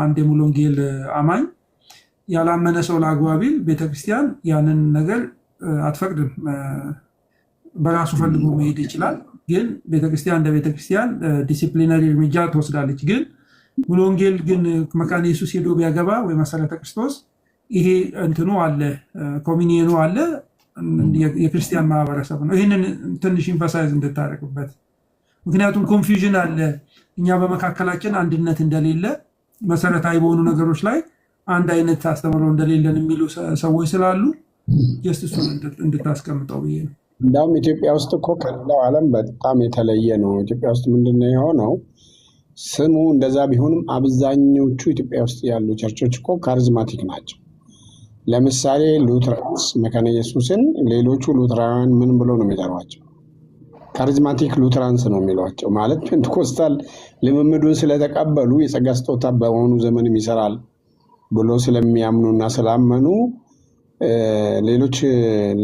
አንድ የሙሉ ወንጌል አማኝ ያላመነ ሰው ለአግባቢል ቤተክርስቲያን ያንን ነገር አትፈቅድም። በራሱ ፈልጎ መሄድ ይችላል። ግን ቤተክርስቲያን እንደ ቤተክርስቲያን ዲሲፕሊነሪ እርምጃ ትወስዳለች። ግን ሙሉ ወንጌል ግን መካነ ኢየሱስ ሄዶ ቢያገባ ወይ መሰረተ ክርስቶስ ይሄ እንትኑ አለ፣ ኮሚኒየኑ አለ፣ የክርስቲያን ማህበረሰብ ነው። ይህንን ትንሽ ኢንፈሳይዝ እንድታደርግበት፣ ምክንያቱም ኮንፊውዥን አለ። እኛ በመካከላችን አንድነት እንደሌለ፣ መሰረታዊ በሆኑ ነገሮች ላይ አንድ አይነት አስተምሮ እንደሌለን የሚሉ ሰዎች ስላሉ ጀስት እሱን እንድታስቀምጠው ብዬ ነው። እንዳውም ኢትዮጵያ ውስጥ እኮ ከሌላው ዓለም በጣም የተለየ ነው። ኢትዮጵያ ውስጥ ምንድነው የሆነው? ስሙ እንደዛ ቢሆንም አብዛኞቹ ኢትዮጵያ ውስጥ ያሉ ቸርቾች እኮ ካሪዝማቲክ ናቸው። ለምሳሌ ሉትራንስ መካነ ኢየሱስን ሌሎቹ ሉትራውያን ምን ብሎ ነው የሚጠሯቸው? ካሪዝማቲክ ሉትራንስ ነው የሚሏቸው። ማለት ፔንቴኮስታል ልምምዱን ስለተቀበሉ የጸጋ ስጦታ በሆኑ ዘመንም ይሰራል ብሎ ስለሚያምኑና ስላመኑ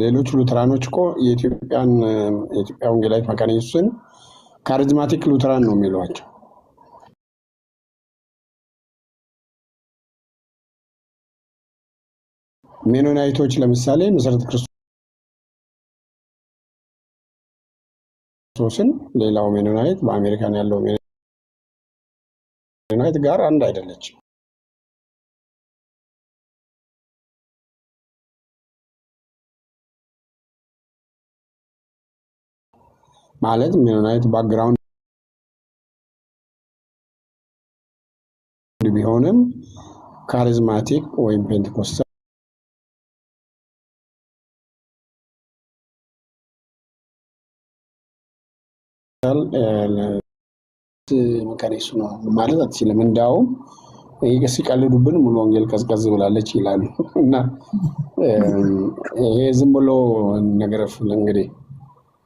ሌሎች ሉትራኖች እኮ የኢትዮጵያ ወንጌላዊት መካነ ኢየሱስን ካሪዝማቲክ ሉትራን ነው የሚሏቸው። ሜኖናይቶች ለምሳሌ መሰረተ ክርስቶስን ሌላው ሜኖናይት በአሜሪካን ያለው ሜኖናይት ጋር አንድ አይደለችም። ማለት ሜኖናይት ባክግራውንድ ቢሆንም ካሪዝማቲክ ወይም ፔንቴኮስታል መካነ ኢየሱስ ነው ማለት አትችልም። እንዳውም ሲቀልዱብን ሙሉ ወንጌል ቀዝቀዝ ብላለች ይላሉ። እና ይሄ ዝም ብሎ ነገር እንግዲህ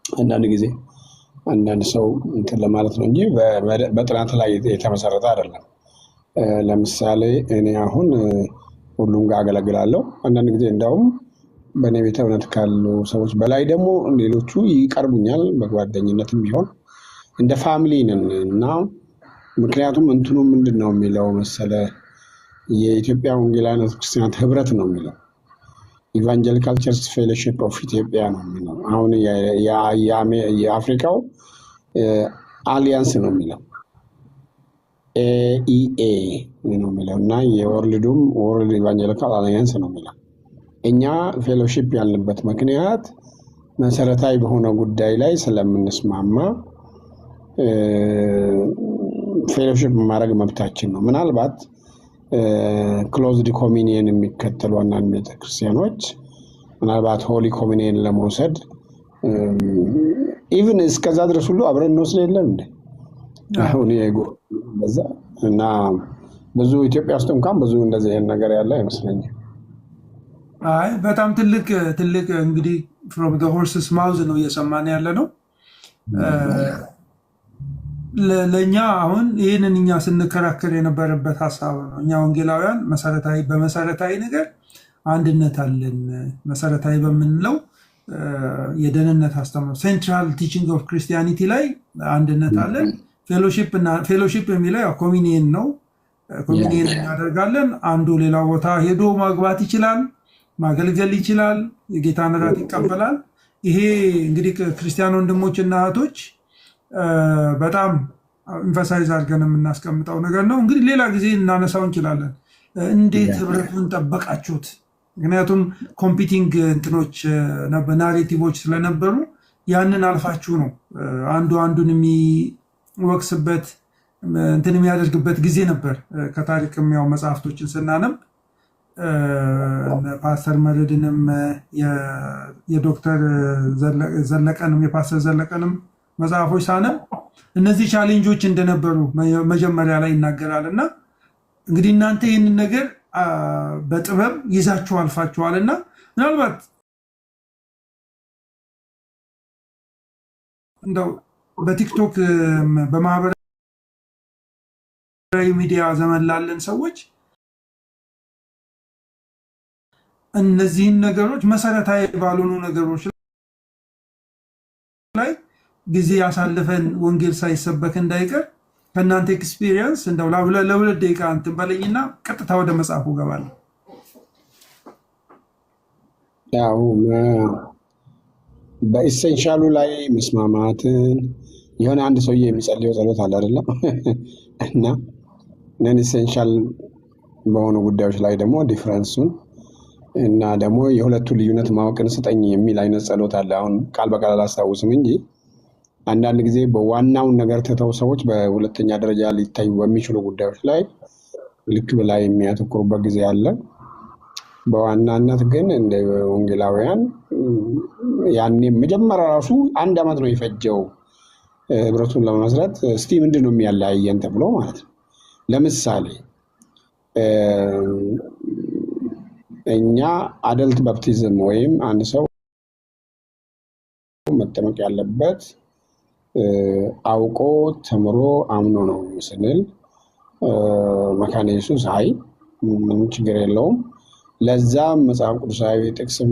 አንዳንድ ጊዜ አንዳንድ ሰው እንትን ለማለት ነው እንጂ በጥናት ላይ የተመሰረተ አይደለም። ለምሳሌ እኔ አሁን ሁሉም ጋር አገለግላለሁ። አንዳንድ ጊዜ እንዳውም በእኔ ቤተ እምነት ካሉ ሰዎች በላይ ደግሞ ሌሎቹ ይቀርቡኛል፣ በጓደኝነትም ቢሆን እንደ ፋሚሊ ነን እና ምክንያቱም እንትኑ ምንድን ነው የሚለው መሰለ የኢትዮጵያ ወንጌላውያን ክርስቲያናት ህብረት ነው የሚለው ኢቫንጀሊካል ቸርች ፌሎሺፕ ኦፍ ኢትዮጵያ ነው የሚለው። አሁን የአፍሪካው አሊያንስ ነው የሚለው ኤኢኤ ነው የሚለው እና የወርልዱም ወርልድ ኢቫንጀሊካል አሊያንስ ነው የሚለው። እኛ ፌሎሺፕ ያልንበት ምክንያት መሰረታዊ በሆነ ጉዳይ ላይ ስለምንስማማ ፌሎሺፕ ማድረግ መብታችን ነው። ምናልባት ክሎዝድ ኮሚኒየን የሚከተሉ አንዳንድ ቤተክርስቲያኖች ምናልባት ሆሊ ኮሚኒየን ለመውሰድ ኢቭን እስከዛ ድረስ ሁሉ አብረን እንወስድ የለም እንዴ? አሁን በዛ እና ብዙ ኢትዮጵያ ውስጥ እንኳን ብዙ እንደዚህ አይነት ነገር ያለ አይመስለኝም። አይ በጣም ትልቅ እንግዲህ ፍሮም ዘ ሆርስስ ማውዝ ነው እየሰማን ያለ ነው። ለእኛ አሁን ይህንን እኛ ስንከራከር የነበረበት ሀሳብ ነው። እኛ ወንጌላውያን በመሰረታዊ ነገር አንድነት አለን። መሰረታዊ በምንለው የደህንነት አስተምሮ ሴንትራል ቲቺንግ ኦፍ ክርስቲያኒቲ ላይ አንድነት አለን። ፌሎሺፕ የሚለው ያው ኮሚኒየን ነው። ኮሚኒየን እናደርጋለን። አንዱ ሌላው ቦታ ሄዶ ማግባት ይችላል፣ ማገልገል ይችላል፣ የጌታን እራት ይቀበላል። ይሄ እንግዲህ ክርስቲያን ወንድሞች እና እህቶች በጣም ኢንፈሳይዝ አድርገን የምናስቀምጠው ነገር ነው። እንግዲህ ሌላ ጊዜ እናነሳው እንችላለን። እንዴት ህብረቱን ጠበቃችሁት? ምክንያቱም ኮምፒቲንግ እንትኖች ናሬቲቮች ስለነበሩ ያንን አልፋችሁ ነው አንዱ አንዱን የሚወቅስበት እንትን የሚያደርግበት ጊዜ ነበር። ከታሪክ ያው መጽሐፍቶችን ስናነብ ፓስተር መርድንም የዶክተር ዘለቀንም የፓስተር ዘለቀንም መጽሐፎች ሳነብ እነዚህ ቻሌንጆች እንደነበሩ መጀመሪያ ላይ ይናገራል። እና እንግዲህ እናንተ ይህንን ነገር በጥበብ ይዛችሁ አልፋችኋል እና ምናልባት እንደው በቲክቶክ በማህበራዊ ሚዲያ ዘመን ላለን ሰዎች እነዚህን ነገሮች መሰረታዊ ባልሆኑ ነገሮች ላይ ጊዜ ያሳልፈን ወንጌል ሳይሰበክ እንዳይቀር ከእናንተ ኤክስፒሪየንስ እንደው ለሁለት ደቂቃ እንትን በለኝና ቀጥታ ወደ መጽሐፉ ገባለሁ። ያው በኢሴንሻሉ ላይ መስማማትን የሆነ አንድ ሰውዬ የሚጸልየው ጸሎት አለ አይደለም እና ነን ኢሴንሻል በሆኑ ጉዳዮች ላይ ደግሞ ዲፍረንሱን እና ደግሞ የሁለቱ ልዩነት ማወቅን ስጠኝ የሚል አይነት ጸሎት አለ። አሁን ቃል በቃል አላስታውስም እንጂ አንዳንድ ጊዜ በዋናውን ነገር ትተው ሰዎች በሁለተኛ ደረጃ ሊታዩ በሚችሉ ጉዳዮች ላይ ልክ በላይ የሚያተኩሩበት ጊዜ አለ። በዋናነት ግን እንደ ወንጌላውያን ያኔ መጀመሪያ ራሱ 1 ዓመት ነው የፈጀው ህብረቱን ለመመስረት። እስቲ ምንድን ነው የሚያለያየን ተብሎ ማለት ነው። ለምሳሌ እኛ አደልት ባፕቲዝም ወይም አንድ ሰው መጠመቅ ያለበት አውቆ ተምሮ አምኖ ነው ስንል መካነ ኢየሱስ አይ ምንም ችግር የለውም ለዛ መጽሐፍ ቅዱሳዊ ጥቅስም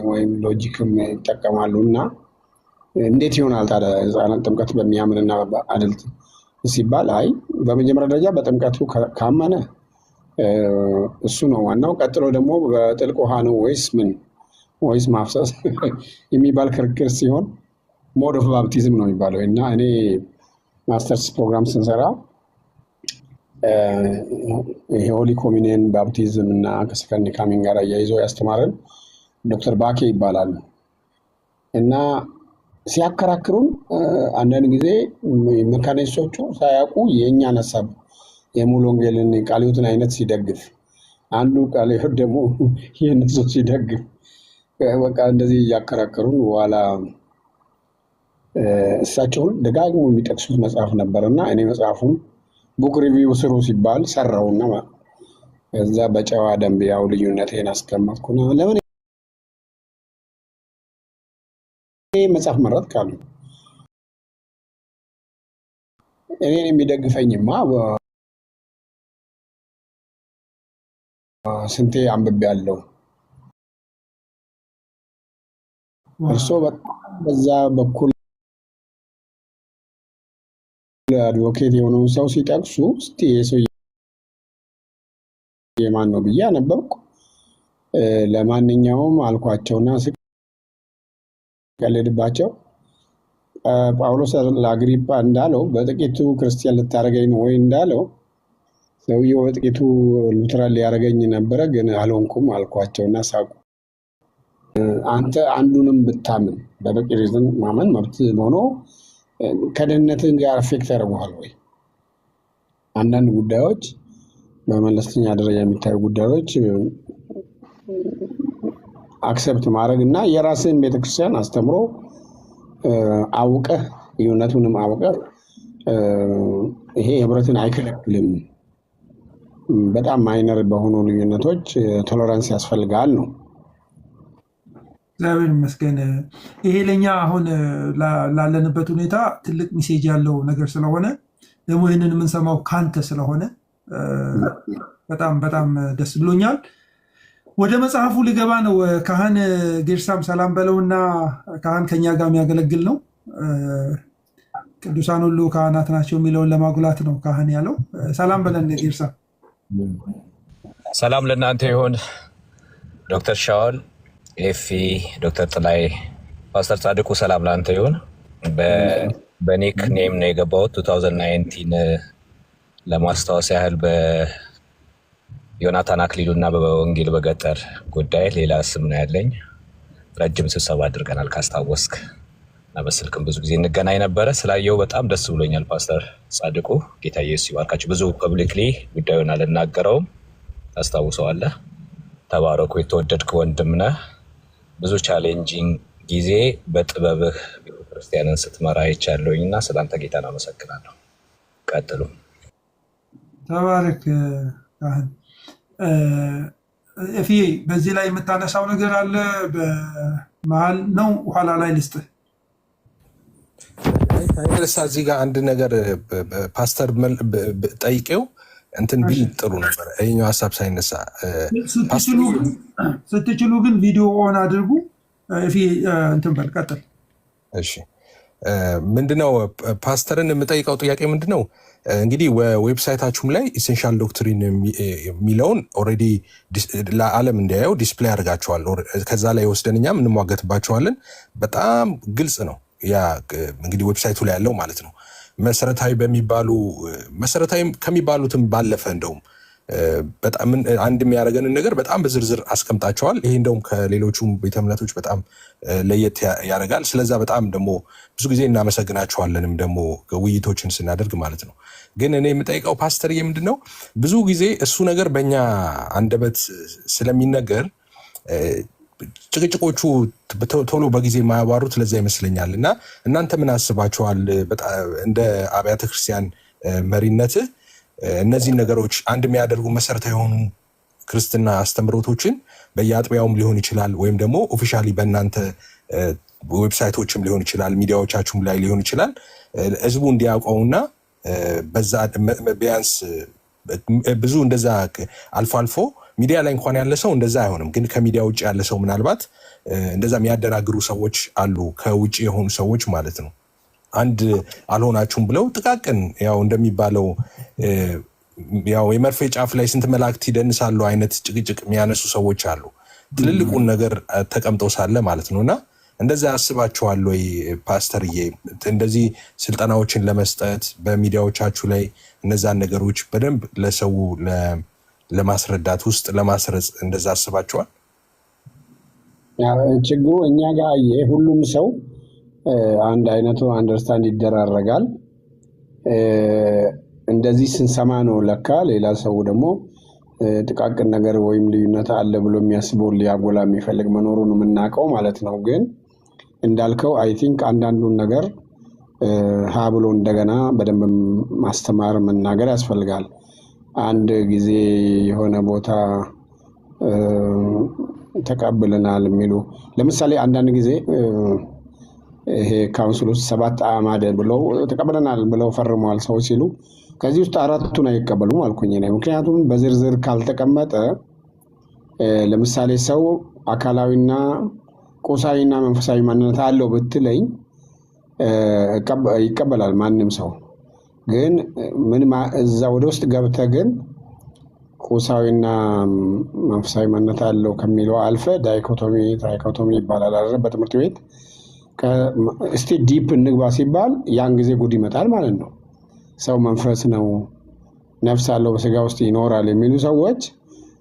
ወይም ሎጂክም ይጠቀማሉ እና እንዴት ይሆናል ታዲያ ህፃናት ጥምቀት በሚያምንና አደልት ሲባል አይ በመጀመሪያ ደረጃ በጥምቀቱ ካመነ እሱ ነው ዋናው። ቀጥሎ ደግሞ በጥልቅ ውሃ ነው ወይስ ማፍሰስ የሚባል ክርክር ሲሆን ሞድ ኦፍ ባፕቲዝም ነው የሚባለው። እና እኔ ማስተርስ ፕሮግራም ስንሰራ የሆሊ ኮሚኒየን ባፕቲዝም እና ከሰከንድ ካሚንግ ጋር አያይዘው ያስተማረን ዶክተር ባኬ ይባላሉ። እና ሲያከራክሩን አንዳንድ ጊዜ መካኒስቶቹ ሳያውቁ የእኛን ሀሳብ የሙሉ ወንጌልን ቃለ ሕይወትን አይነት ሲደግፍ፣ አንዱ ቃለ ሕይወት ደግሞ የእነሱ ሲደግፍ በቃ እንደዚህ እያከራከሩን በኋላ እሳቸውን ደጋግሞ የሚጠቅሱት መጽሐፍ ነበር እና እኔ መጽሐፉን ቡክ ሪቪው ስሩ ሲባል ሰራውና እዛ በጨዋ ደንብ ያው ልዩነቴን አስቀመጥኩና ለምን መጽሐፍ መረጥ ካሉ እኔን የሚደግፈኝማ ስንቴ አንብቤ ያለው እርስዎ በጣም በዛ በኩል አድቮኬት የሆነውን ሰው ሲጠቅሱ እስቲ የሰው የማን ነው ብዬ አነበብኩ። ለማንኛውም አልኳቸውና ስቀልድባቸው ጳውሎስ ለአግሪጳ እንዳለው በጥቂቱ ክርስቲያን ልታደርገኝ ነው ወይ እንዳለው ሰውየው በጥቂቱ ሉትራን ሊያደርገኝ ነበረ፣ ግን አልሆንኩም አልኳቸውና ሳቁ። አንተ አንዱንም ብታምን በበቂ ሪዝን ማመን መብት ሆኖ ከደህንነትህ ጋር አፌክት ያደርጉሃል ወይ? አንዳንድ ጉዳዮች በመለስተኛ ደረጃ የሚታዩ ጉዳዮች አክሰፕት ማድረግ እና የራስህን ቤተክርስቲያን አስተምሮ አውቀህ ልዩነቱንም አውቀህ ይሄ ህብረትን አይከለክልም። በጣም ማይነር በሆኑ ልዩነቶች ቶለራንስ ያስፈልጋል ነው። እግዚአብሔር ይመስገን። ይሄ ለኛ አሁን ላለንበት ሁኔታ ትልቅ ሜሴጅ ያለው ነገር ስለሆነ ደግሞ ይህንን የምንሰማው ካንተ ስለሆነ በጣም በጣም ደስ ብሎኛል። ወደ መጽሐፉ ሊገባ ነው። ካህን ጌርሳም ሰላም በለውና ካህን ከኛ ጋር የሚያገለግል ነው። ቅዱሳን ሁሉ ካህናት ናቸው የሚለውን ለማጉላት ነው ካህን ያለው። ሰላም በለን ጌርሳ። ሰላም ለእናንተ ይሁን። ዶክተር ሻውል፣ ኤፊ፣ ዶክተር ጥላይ፣ ፓስተር ጻድቁ ሰላም ለአንተ ይሁን። በኒክ ኔም ነው የገባሁት 2019 ለማስታወስ ያህል ዮናታን አክሊሉ እና በወንጌል በገጠር ጉዳይ ሌላ ስም ነው ያለኝ። ረጅም ስብሰባ አድርገናል ካስታወስክ እና በስልክም ብዙ ጊዜ እንገናኝ ነበረ። ስላየው በጣም ደስ ብሎኛል። ፓስተር ጻድቁ ጌታ ኢየሱስ ይባርካችሁ። ብዙ ፐብሊክሊ ጉዳዩን አልናገረውም፣ ታስታውሰዋለህ። ተባረኩ። የተወደድክ ወንድም ነህ። ብዙ ቻሌንጂንግ ጊዜ በጥበብህ ቤተክርስቲያንን ስትመራ አይቻለሁኝ እና ስለአንተ ጌታን አመሰግናለሁ። ቀጥሉ። ተባረክ ካህን። እፊ በዚህ ላይ የምታነሳው ነገር አለ? በመሀል ነው ኋላ ላይ ልስጥህ። እዚህ ጋር አንድ ነገር ፓስተር ጠይቄው እንትን ቢል ጥሩ ነበር፣ ይኸኛው ሀሳብ ሳይነሳ። ስትችሉ ግን ቪዲዮ ኦን አድርጉ። እፊ እንትን በል ቀጥል። እሺ፣ ምንድነው ፓስተርን የምጠይቀው ጥያቄ ምንድነው? እንግዲህ ዌብሳይታችሁም ላይ ኢሴንሻል ዶክትሪን የሚለውን ኦልሬዲ ለዓለም እንዲያየው ዲስፕሌይ አድርጋችኋል። ከዛ ላይ ወስደን እኛም እንሟገትባቸዋለን። በጣም ግልጽ ነው። ያ እንግዲህ ዌብሳይቱ ላይ ያለው ማለት ነው። መሰረታዊ ከሚባሉትም ባለፈ እንደውም በጣም አንድ የሚያደርገንን ነገር በጣም በዝርዝር አስቀምጣቸዋል። ይሄ እንደውም ከሌሎቹም ቤተ እምነቶች በጣም ለየት ያደርጋል። ስለዛ በጣም ደግሞ ብዙ ጊዜ እናመሰግናቸዋለንም ደግሞ ውይይቶችን ስናደርግ ማለት ነው። ግን እኔ የምጠይቀው ፓስተርዬ ምንድን ነው ብዙ ጊዜ እሱ ነገር በእኛ አንደበት ስለሚነገር ጭቅጭቆቹ ቶሎ በጊዜ የማያባሩት ለዛ ይመስለኛል። እና እናንተ ምን አስባችኋል? እንደ አብያተ ክርስቲያን መሪነትህ እነዚህን ነገሮች አንድ የሚያደርጉ መሰረታዊ የሆኑ ክርስትና አስተምሮቶችን በየአጥቢያውም ሊሆን ይችላል፣ ወይም ደግሞ ኦፊሻሊ በእናንተ ዌብሳይቶችም ሊሆን ይችላል፣ ሚዲያዎቻችሁም ላይ ሊሆን ይችላል፣ ህዝቡ እንዲያውቀውና በዛ ቢያንስ ብዙ እንደዛ አልፎ አልፎ ሚዲያ ላይ እንኳን ያለ ሰው እንደዛ አይሆንም፣ ግን ከሚዲያ ውጭ ያለ ሰው ምናልባት እንደዛ የሚያደናግሩ ሰዎች አሉ፣ ከውጭ የሆኑ ሰዎች ማለት ነው። አንድ አልሆናችሁም ብለው ጥቃቅን ያው እንደሚባለው ያው የመርፌ ጫፍ ላይ ስንት መላእክት ይደንሳሉ አይነት ጭቅጭቅ የሚያነሱ ሰዎች አሉ፣ ትልልቁን ነገር ተቀምጠው ሳለ ማለት ነውና እንደዛ ያስባችኋል ወይ ፓስተርዬ? እንደዚህ ስልጠናዎችን ለመስጠት በሚዲያዎቻችሁ ላይ እነዛን ነገሮች በደንብ ለሰው ለማስረዳት ውስጥ ለማስረጽ እንደዛ አስባችኋል? ችግሩ እኛ ጋር ሁሉም ሰው አንድ አይነቱ አንደርስታንድ ይደራረጋል። እንደዚህ ስንሰማ ነው ለካ ሌላ ሰው ደግሞ ጥቃቅን ነገር ወይም ልዩነት አለ ብሎ የሚያስበውን ሊያጎላ የሚፈልግ መኖሩን የምናውቀው ማለት ነው። ግን እንዳልከው አይ ቲንክ አንዳንዱን ነገር ሀ ብሎ እንደገና በደንብ ማስተማር መናገር ያስፈልጋል። አንድ ጊዜ የሆነ ቦታ ተቀብለናል የሚሉ ለምሳሌ አንዳንድ ጊዜ ይሄ ካውንስል ውስጥ 7 አዕማድ ብለው ተቀብለናል ብለው ፈርመዋል ሰዎች ሲሉ ከዚህ ውስጥ 4ቱን አይቀበሉም አልኩኝ እኔ። ምክንያቱም በዝርዝር ካልተቀመጠ ለምሳሌ ሰው አካላዊና ቁሳዊና መንፈሳዊ ማንነት አለው ብትለኝ ይቀበላል ማንም ሰው። ግን ምን እዛ ወደ ውስጥ ገብተህ ግን ቁሳዊና መንፈሳዊ ማንነት አለው ከሚለው አልፈ ዳይኮቶሚ ይባላል አይደል? በትምህርት ቤት እስቲ ዲፕ እንግባ ሲባል ያን ጊዜ ጉድ ይመጣል ማለት ነው። ሰው መንፈስ ነው፣ ነፍስ አለው፣ በስጋ ውስጥ ይኖራል የሚሉ ሰዎች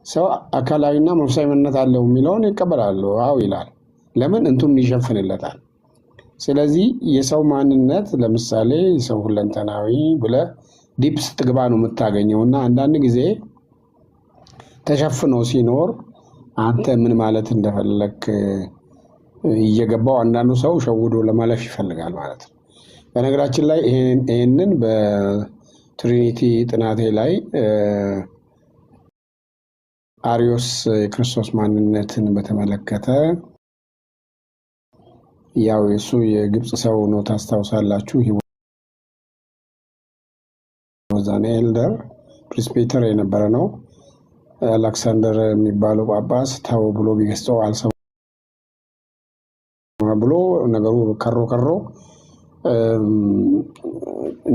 ሰው አካላዊና መንፈሳዊ ማንነት አለው የሚለውን ይቀበላሉ። አዎ ይላል። ለምን? እንቱን ይሸፍንለታል። ስለዚህ የሰው ማንነት ለምሳሌ ሰው ሁለንተናዊ ብለህ ዲፕ ስትግባ ነው የምታገኘው። እና አንዳንድ ጊዜ ተሸፍኖ ሲኖር አንተ ምን ማለት እንደፈለክ እየገባው አንዳንዱ ሰው ሸውዶ ለማለፍ ይፈልጋል ማለት ነው። በነገራችን ላይ ይህንን በትሪኒቲ ጥናቴ ላይ አሪዮስ የክርስቶስ ማንነትን በተመለከተ ያው እሱ የግብፅ ሰው ነው ታስታውሳላችሁ። ዛኔ ኤልደር ፕሪስፔተር የነበረ ነው። አሌክሳንደር የሚባለው ጳጳስ ተው ብሎ ቢገስጸው አልሰማ ብሎ ነገሩ ከሮ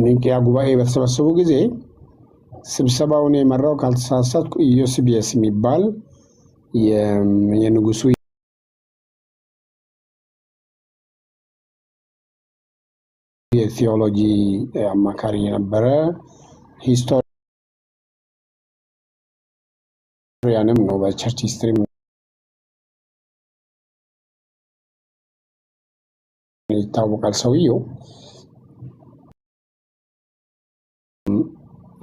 ኒቂያ ጉባኤ በተሰበሰቡ ጊዜ ስብሰባውን የመራው ካልተሳሳትኩ ዮስቢየስ የሚባል የንጉሱ የቴዎሎጂ አማካሪ የነበረ ሂስቶሪያንም ነው። በቸርች ሂስትሪ ይታወቃል ሰውየው።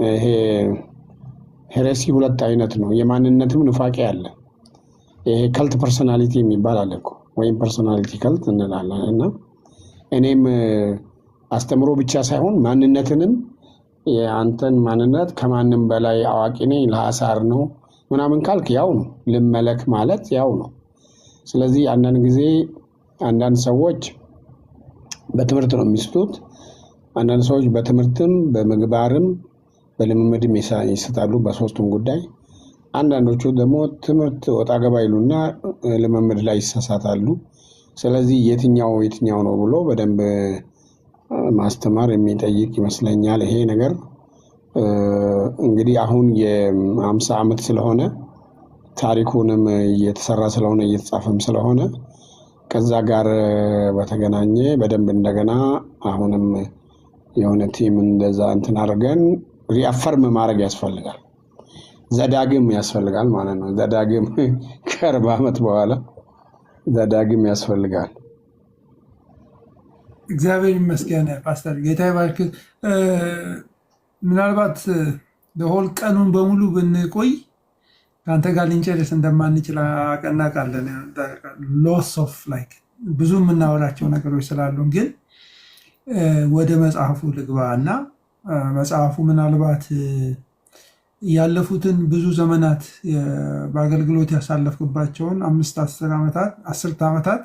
ይሄ ሄሬሲ ሁለት አይነት ነው። የማንነትም ንፋቄ አለ። ይሄ ከልት ፐርሶናሊቲ የሚባል አለ እኮ ወይም ፐርሶናሊቲ ከልት እንላለን። እና እኔም አስተምሮ ብቻ ሳይሆን ማንነትንም የአንተን ማንነት ከማንም በላይ አዋቂ ነኝ ለሐሳር ነው ምናምን ካልክ ያው ነው። ልመለክ ማለት ያው ነው። ስለዚህ አንዳንድ ጊዜ አንዳንድ ሰዎች በትምህርት ነው የሚስቱት። አንዳንድ ሰዎች በትምህርትም በምግባርም በልምምድም ይስታሉ፣ በሶስቱም ጉዳይ። አንዳንዶቹ ደግሞ ትምህርት ወጣ ገባ ይሉና ልምምድ ላይ ይሳሳታሉ። ስለዚህ የትኛው ነው ብሎ በደንብ ማስተማር የሚጠይቅ ይመስለኛል። ይሄ ነገር እንግዲህ አሁን የ50 ዓመት ስለሆነ ታሪኩንም እየተሰራ ስለሆነ እየተጻፈም ስለሆነ ከዛ ጋር በተገናኘ በደንብ እንደገና አሁንም የሆነ ቲም እንደዛ እንትን አድርገን ሪአፈርም ማድረግ ያስፈልጋል። ዘዳግም ያስፈልጋል ማለት ነው። ዘዳግም ከ40 ዓመት በኋላ ዘዳግም ያስፈልጋል። እግዚአብሔር ይመስገን ፓስተር፣ ጌታ ይባርክ። ምናልባት ለሆል ቀኑን በሙሉ ብንቆይ ከአንተ ጋር ልንጨርስ እንደማንችል እናውቃለን። ሎስ ኦፍ ላይክ ብዙ የምናወራቸው ነገሮች ስላሉን፣ ግን ወደ መጽሐፉ ልግባ እና መጽሐፉ ምናልባት ያለፉትን ብዙ ዘመናት በአገልግሎት ያሳለፍኩባቸውን 10 ዓመታት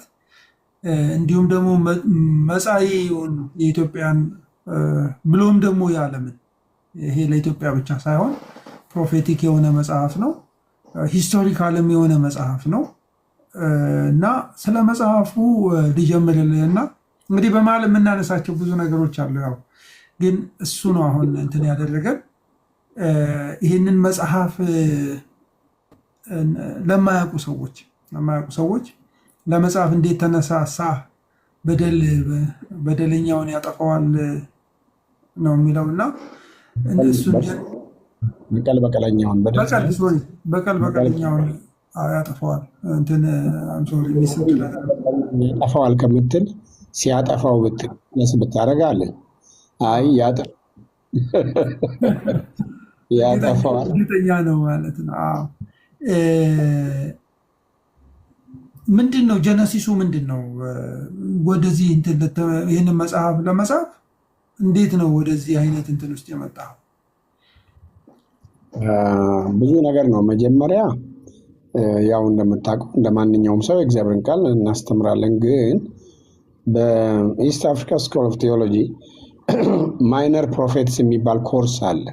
እንዲሁም ደግሞ መጻኢውን የኢትዮጵያን ብሎም ደግሞ የዓለምን፣ ይሄ ለኢትዮጵያ ብቻ ሳይሆን ፕሮፌቲክ የሆነ መጽሐፍ ነው፣ ሂስቶሪካልም የሆነ መጽሐፍ ነው እና ስለ መጽሐፉ ልጀምርልህ እና እንግዲህ በመሀል የምናነሳቸው ብዙ ነገሮች አሉ። ያው ግን እሱ ነው አሁን እንትን ያደረገን ይህንን መጽሐፍ ለማያውቁ ሰዎች ለመጽሐፍ እንዴት ተነሳሳ፣ በደለኛውን ያጠፋዋል ነው የሚለው እና በቀለኛውን ያጠፋዋል ያጠፋዋል ከምትል ሲያጠፋው ብትነስ ብታደርጋለህ። አይ ያጠፋዋል እርግጠኛ ነው ማለት ነው። ምንድን ነው ጀነሲሱ? ምንድን ነው ወደዚህ ይህንን መጽሐፍ ለመጻፍ እንዴት ነው ወደዚህ አይነት እንትን ውስጥ የመጣው? ብዙ ነገር ነው። መጀመሪያ ያው እንደምታውቀው እንደ ማንኛውም ሰው የእግዚአብሔርን ቃል እናስተምራለን። ግን በኢስት አፍሪካ ስኩል ኦፍ ቴዎሎጂ ማይነር ፕሮፌትስ የሚባል ኮርስ አለ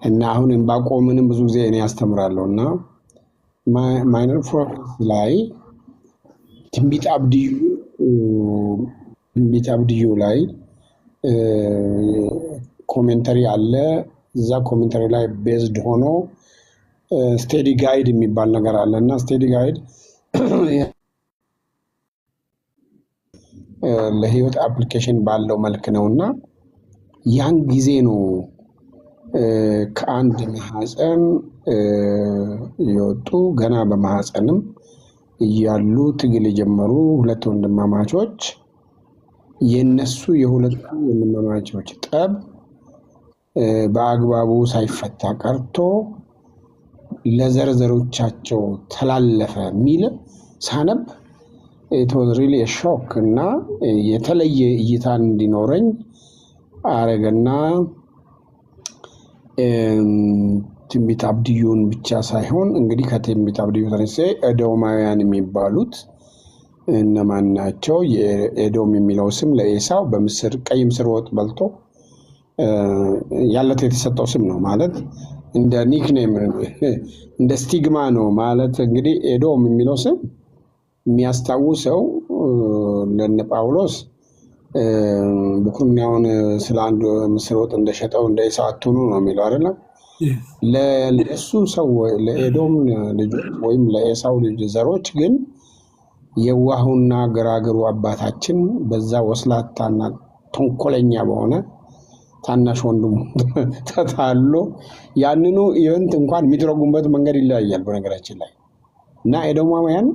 እና አሁን ዕንባቆምንም ብዙ ጊዜ እኔ ያስተምራለሁ እና ማይነር ፕሮፌትስ ላይ ትንቢት አብድዩ ላይ ኮሜንተሪ አለ። እዛ ኮሜንተሪ ላይ ቤዝድ ሆኖ ስቴዲ ጋይድ የሚባል ነገር አለ እና ስቴዲ ጋይድ ለህይወት አፕሊኬሽን ባለው መልክ ነው እና ያን ጊዜ ነው ከአንድ ማህፀን የወጡ ገና በማህፀንም እያሉ ትግል የጀመሩ ሁለት ወንድማማቾች የነሱ የሁለቱ ወንድማማቾች ጠብ በአግባቡ ሳይፈታ ቀርቶ ለዘርዘሮቻቸው ተላለፈ የሚል ሳነብ it was really a shock እና የተለየ እይታን እንዲኖረኝ አረገና ትንቢት አብድዩን ብቻ ሳይሆን እንግዲህ ከትንቢት አብድዩ ተነሳ ኤዶማውያን የሚባሉት እነማን ናቸው? የኤዶም የሚለው ስም ለኤሳው በምስር ቀይ ምስር ወጥ በልቶ ያለት የተሰጠው ስም ነው ማለት እንደ ኒክኔም እንደ ስቲግማ ነው ማለት እንግዲህ ኤዶም የሚለው ስም የሚያስታውሰው ለነ ጳውሎስ ብኩርናውን ስለ አንድ ምስር ወጥ እንደሸጠው እንደ ኤሳው አትሁኑ ነው የሚለው አይደለም። ለእሱ ሰው ለኤዶም ልጆች ወይም ለኤሳው ልጅ ዘሮች ግን የዋሁና ገራገሩ አባታችን በዛ ወስላታና ተንኮለኛ በሆነ ታናሽ ወንድሙ ተታሎ ያንኑ ኢቨንት እንኳን የሚተረጉምበት መንገድ ይለያያል በነገራችን ላይ እና ኤዶማውያን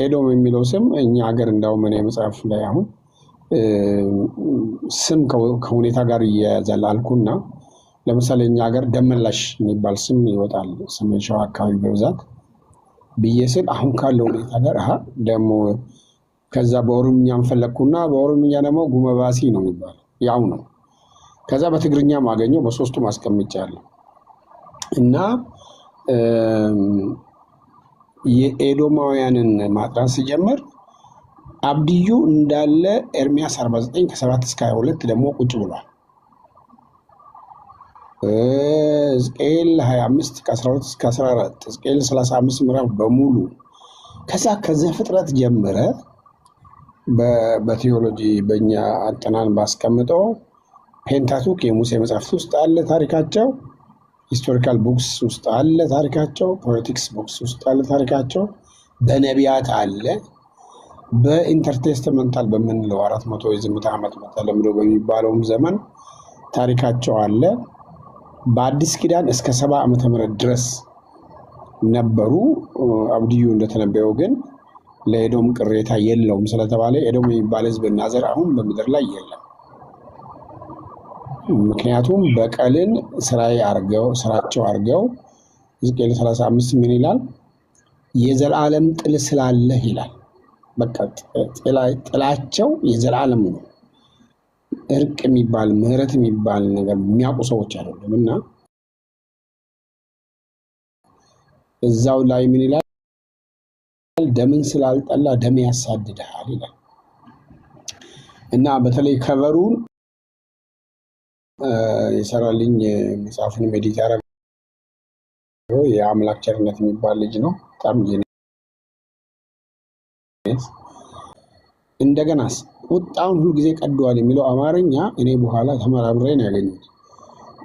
ኤዶም የሚለው ስም እኛ ሀገር እንዳውም እኔ መጽሐፍ ላይ አሁን ስም ከሁኔታ ጋር እያያዛል አልኩና ለምሳሌ እኛ ሀገር ደመላሽ የሚባል ስም ይወጣል ሰሜን ሸዋ አካባቢ በብዛት ብዬ ስል አሁን ካለው ሁኔታ ጋር ደግሞ ከዛ በኦሮምኛም ፈለግኩና በኦሮምኛ ደግሞ ጉመባሲ ነው የሚባለው ያው ነው። ከዛ በትግርኛ ማገኘው በሶስቱም አስቀምጫለሁ እና የኤዶማውያንን ማጥራት ሲጀምር አብድዩ እንዳለ ኤርሚያስ 49 ከ7 እስከ 22 ደግሞ ቁጭ ብሏል። ሕዝቅኤል 25 ከ12 እስከ 14 ሕዝቅኤል 35 ምዕራፍ በሙሉ ከዛ ፍጥረት ጀምረ በቴዎሎጂ በእኛ አጠናን ባስቀምጠው ፔንታቱክ የሙሴ መጽሐፍት ውስጥ አለ ታሪካቸው፣ ሂስቶሪካል ቡክስ ውስጥ አለ ታሪካቸው፣ ፖለቲክስ ቡክስ ውስጥ አለ ታሪካቸው፣ በነቢያት አለ፣ በኢንተርቴስተመንታል በምንለው 400 የዝምታ ዓመት በተለምዶ በሚባለውም ዘመን ታሪካቸው አለ። በአዲስ ኪዳን እስከ 70 ዓመተ ምህረት ድረስ ነበሩ። አብድዩ እንደተነበየው ግን ለኤዶም ቅሬታ የለውም ስለተባለ ኤዶም የሚባል ህዝብና ዘር አሁን በምድር ላይ የለም። ምክንያቱም በቀልን ስራቸው አርገው ሕዝቅኤል 35 ምን ይላል? የዘላለም ጥል ስላለህ ይላል። በቃ ጥላቸው የዘላለም ነው። እርቅ የሚባል ምህረት የሚባል ነገር የሚያውቁ ሰዎች አይደሉም እና እዛው ላይ ምን ይላል? ደምን ስላልጠላ ደም ያሳድድሃል ይላል እና በተለይ ከቨሩን የሰራልኝ መጽሐፉን ሜዲት ያደረገው የአምላክ ቸርነት የሚባል ልጅ ነው። በጣም እንደገና ቁጣውን ሁልጊዜ ቀደዋል የሚለው አማርኛ እኔ በኋላ ተመራምሬ ነው ያገኘሁት።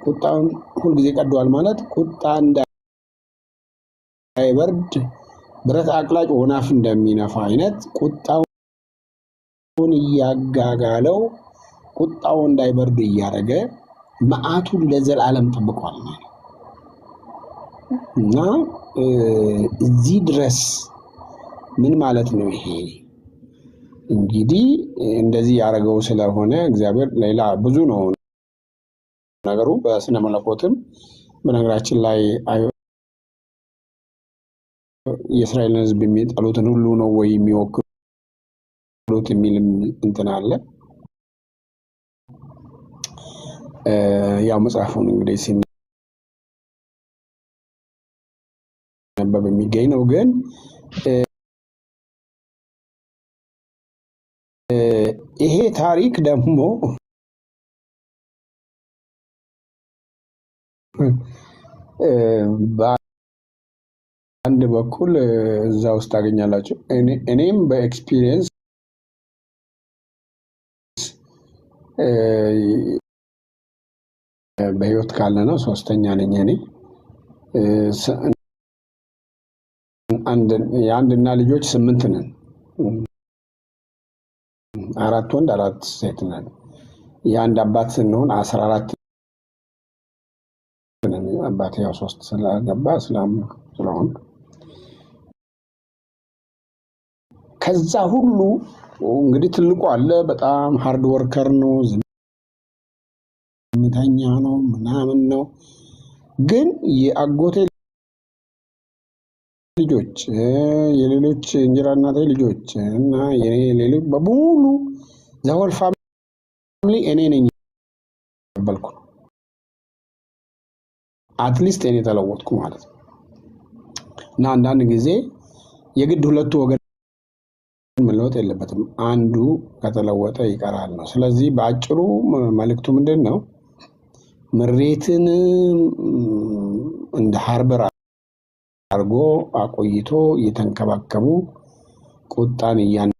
ቁጣውን ሁልጊዜ ቀደዋል ማለት ቁጣ እንዳይበርድ ብረት አቅላጭ ወናፍ እንደሚነፋ አይነት ቁጣውን እያጋጋለው ቁጣው እንዳይበርድ እያደረገ መዓቱን ለዘላለም ጠብቋል ማለት እና እዚህ ድረስ ምን ማለት ነው ይሄ? እንግዲህ እንደዚህ ያደረገው ስለሆነ እግዚአብሔር ሌላ ብዙ ነው ነገሩ። በስነ መለኮትም በነገራችን ላይ የእስራኤልን ሕዝብ የሚጠሉትን ሁሉ ነው ወይ የሚወክሉት የሚልም እንትን አለ። ያው መጽሐፉን እንግዲህ ሲነበብ የሚገኝ ነው። ግን ይሄ ታሪክ ደግሞ በአንድ በኩል እዛ ውስጥ ታገኛላችሁ። እኔም በኤክስፒሪየንስ በህይወት ካለ ነው ሶስተኛ ነኝ እኔ። የአንድና ልጆች 8 ነን፣ 4 ወንድ 4 ሴት ነን። የአንድ አባት ስንሆን 14 ነን። አባቴ ያው 3 ስላገባ ስለሆነ ከዛ ሁሉ እንግዲህ ትልቁ አለ በጣም ሃርድ ወርከር ነው፣ ዝምተኛ ነው ምናምን ነው። ግን የአጎቴ ልጆች የሌሎች እንጀራ እናቴ ልጆች እና የሌሎች በሙሉ ዘሆል ፋሚሊ እኔ ነኝ ያበልኩ። አትሊስት እኔ ተለወጥኩ ማለት ነው። እና አንዳንድ ጊዜ የግድ ሁለቱ ወገን መለወጥ የለበትም፣ አንዱ ከተለወጠ ይቀራል ነው። ስለዚህ በአጭሩ መልእክቱ ምንድን ነው? ምሬትን እንደ ሃርበር አርጎ አቆይቶ እየተንከባከቡ ቁጣን እያነሳሱ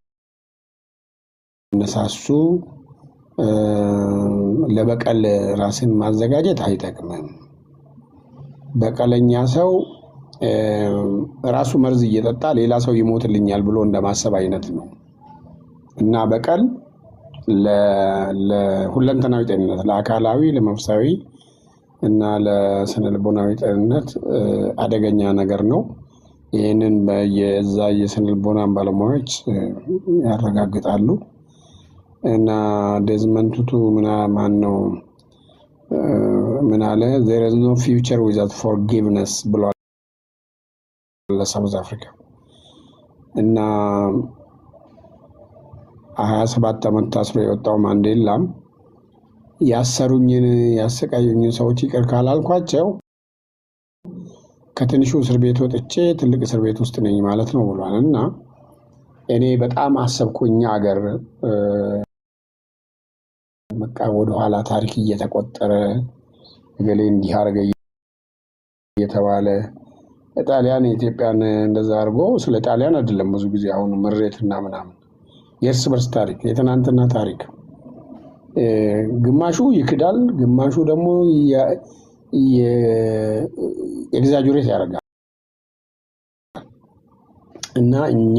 ለበቀል ራስን ማዘጋጀት አይጠቅምም። በቀለኛ ሰው ራሱ መርዝ እየጠጣ ሌላ ሰው ይሞትልኛል ብሎ እንደማሰብ አይነት ነው እና በቀል ለሁለንተናዊ ጤንነት፣ ለአካላዊ፣ ለመንፈሳዊ እና ለስነ ልቦናዊ ጤንነት አደገኛ ነገር ነው። ይህንን በየዛ የስነ ልቦና ባለሙያዎች ያረጋግጣሉ። እና ዴዝመንድ ቱቱ ማን ነው ምን አለ? there is no future without forgiveness ብሏል ለሳውዝ አፍሪካ። እና 27 ዓመት ታስሮ የወጣው ማንዴላም ያሰሩኝን ያሰቃዩኝን ሰዎች ይቅር ካላልኳቸው ከትንሹ እስር ቤት ወጥቼ ትልቅ እስር ቤት ውስጥ ነኝ ማለት ነው ብሏል። እና እኔ በጣም አሰብኩኝ ሀገር በቃ ወደ ኋላ ታሪክ እየተቆጠረ ገሌ እንዲህ አርገ እየተባለ ጣሊያን ኢትዮጵያን እንደዛ አድርጎ ስለ ጣሊያን አይደለም ብዙ ጊዜ አሁን ምሬትና ምናምን የእርስ በርስ ታሪክ የትናንትና ታሪክ ግማሹ ይክዳል፣ ግማሹ ደግሞ ኤግዛጁሬት ያደርጋል። እና እኛ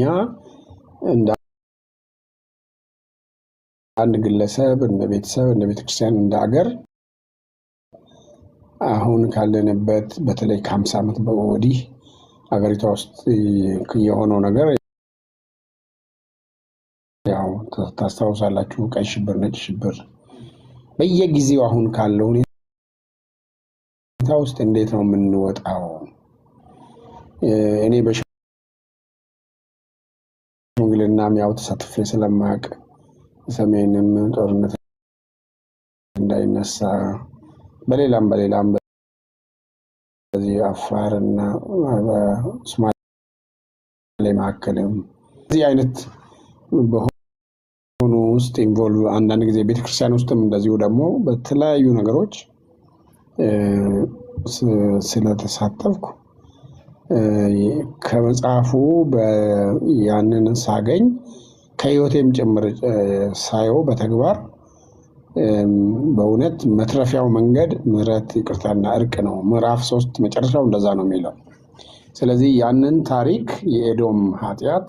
እንደ አንድ ግለሰብ እንደ ቤተሰብ እንደ ቤተክርስቲያን እንደ ሀገር አሁን ካለንበት በተለይ ከ50 ዓመት ወዲህ ሀገሪቷ ውስጥ የሆነው ነገር ያው ታስታውሳላችሁ፣ ቀይ ሽብር፣ ነጭ ሽብር በየጊዜው አሁን ካለው ሁኔታ ውስጥ እንዴት ነው የምንወጣው? እኔ በሽምግልናም ያው ተሳትፌ ስለማያውቅ ሰሜንም ጦርነት እንዳይነሳ በሌላም በዚህ አፋርና በሶማሌ መካከልም እዚህ አይነት በሆኑ ውስጥ ኢንቮልቭ አንዳንድ ጊዜ ቤተክርስቲያን ውስጥም እንደዚሁ ደግሞ በተለያዩ ነገሮች ስለተሳተፍኩ ከመጽሐፉ ያንን ሳገኝ ከህይወቴም ጭምር ሳየው በተግባር በእውነት መትረፊያው መንገድ ምህረት፣ ይቅርታና እርቅ ነው። ምዕራፍ 3 መጨረሻው እንደዛ ነው የሚለው። ስለዚህ ያንን ታሪክ የኤዶም ኃጢአት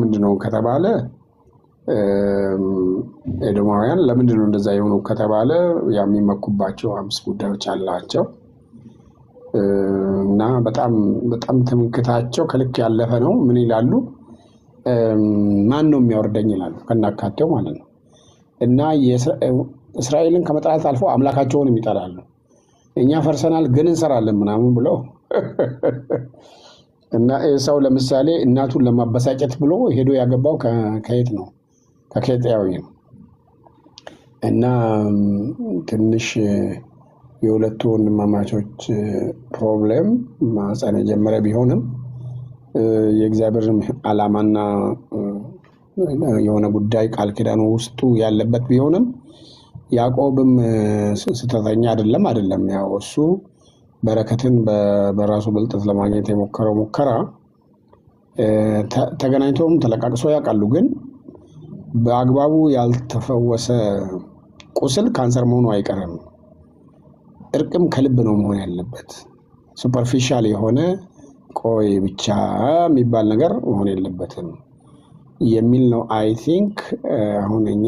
ምንድነው ከተባለ ኤዶማውያን ለምንድነው እንደዛ የሆኑ ከተባለ የሚመኩባቸው 5 ጉዳዮች አላቸው እና በጣም ትምክታቸው ከልክ ያለፈ ነው። ምን ይላሉ? ማን ነው የሚያወርደኝ ይላሉ፣ ከናካቴው ማለት ነው። እና እስራኤልን ከመጥላት አልፎ አምላካቸውን ይጠላሉ። እኛ ፈርሰናል ግን እንሰራለን ምናምን ብለው እና ኤሳው ለምሳሌ እናቱን ለማበሳጨት ብሎ ሄዶ ያገባው ከየት ነው? ከኬጢያዊ ነው። እና ትንሽ የሁለቱ ወንድማማቾች ፕሮብሌም ማህፀን የጀመረ ቢሆንም የእግዚአብሔር ዓላማና የሆነ ጉዳይ ቃል ኪዳኑ ውስጡ ያለበት ቢሆንም ያዕቆብም ስተተኛ አይደለም። ያው እሱ በረከትን በራሱ ብልጠት ለማግኘት የሞከረው ሙከራ ተገናኝቶም ተለቃቅሶ ያውቃሉ። ግን በአግባቡ ያልተፈወሰ ቁስል ካንሰር መሆኑ አይቀርም። እርቅም ከልብ ነው መሆን ያለበት። ሱፐርፊሻል የሆነ ቆይ ብቻ የሚባል ነገር መሆን የለበትም የሚል ነው። አይ ቲንክ አሁን እኛ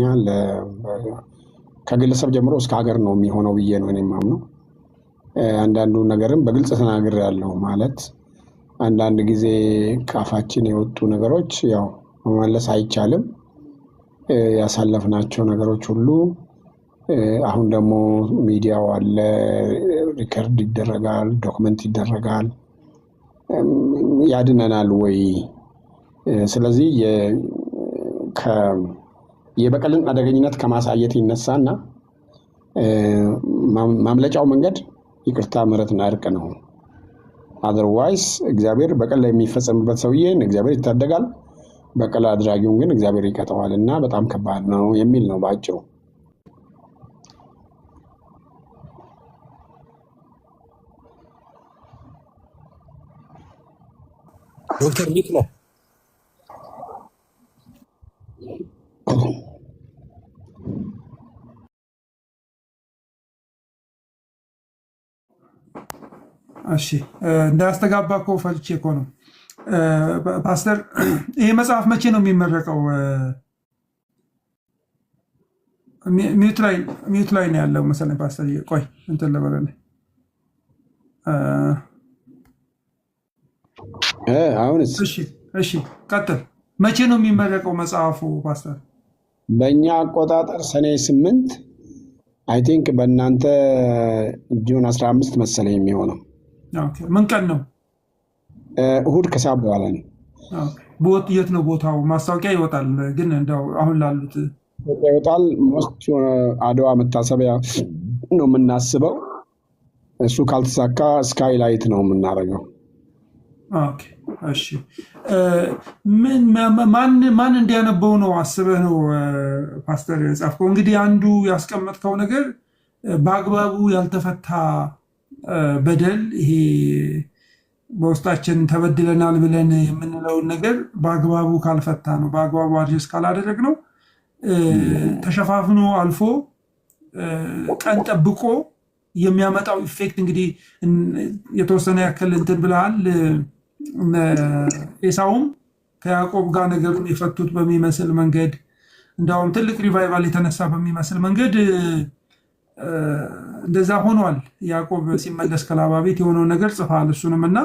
ከግለሰብ ጀምሮ እስከ ሀገር ነው የሚሆነው ብዬ ነው እኔ የማምነው። አንዳንዱ ነገርም በግልጽ ተናግሬያለሁ። ማለት አንዳንድ ጊዜ ከአፋችን የወጡ ነገሮች ያው መመለስ አይቻልም። ያሳለፍናቸው ነገሮች ሁሉ አሁን ደግሞ ሚዲያው አለ፣ ሪከርድ ይደረጋል፣ ዶክመንት ይደረጋል። ያድነናል ወይ? ስለዚህ የበቀልን አደገኝነት ከማሳየት ይነሳና ማምለጫው መንገድ ይቅርታ፣ ምሕረትና እርቅ ነው። አዘርዋይስ እግዚአብሔር በቀል ላይ የሚፈጸምበት ሰውዬን እግዚአብሔር ይታደጋል፣ በቀል አድራጊውን ግን እግዚአብሔር ይቀጠዋል እና በጣም ከባድ ነው የሚል ነው በአጭሩ። ዶክተር ሚክ ነው። እሺ እንዳያስተጋባ እኮ ፈልቼ እኮ ነው። ፓስተር ይሄ መጽሐፍ መቼ ነው የሚመረቀው? ሚዩት ላይ ነው ያለው መሰለኝ ፓስተር። ቆይ እንትን ልበለልህ። አሁንስ? እሺ ቀጥል። መቼ ነው የሚመረቀው መጽሐፉ ፓስተር? በእኛ አቆጣጠር ሰኔ 8 አይ ቲንክ በእናንተ ጁን 15 መሰለኝ የሚሆነው። ምን ቀን ነው? እሁድ ከሰዓት በኋላ ነው። የት ነው ቦታው? ማስታወቂያ ይወጣል ግን እንደው አሁን ላሉት ይወጣል። ሞስት አድዋ መታሰቢያ ነው የምናስበው። እሱ ካልተሳካ ስካይላይት ነው የምናደርገው። እሺ ማን እንዲያነበው ነው አስበህ ነው ፓስተር ጻፍከው? እንግዲህ አንዱ ያስቀመጥከው ነገር በአግባቡ ያልተፈታ በደል፣ ይሄ በውስጣችን ተበድለናል ብለን የምንለውን ነገር በአግባቡ ካልፈታ ነው፣ በአግባቡ አድሬስ ካላደረግ ነው ተሸፋፍኖ አልፎ ቀን ጠብቆ የሚያመጣው ኢፌክት እንግዲህ የተወሰነ ያክል እንትን ብለሃል። ኤሳውም ከያዕቆብ ጋር ነገሩን የፈቱት በሚመስል መንገድ፣ እንዲያውም ትልቅ ሪቫይቫል የተነሳ በሚመስል መንገድ እንደዛ ሆኗል። ያዕቆብ ሲመለስ ከላባ ቤት የሆነውን ነገር ጽፈሃል እሱንም እና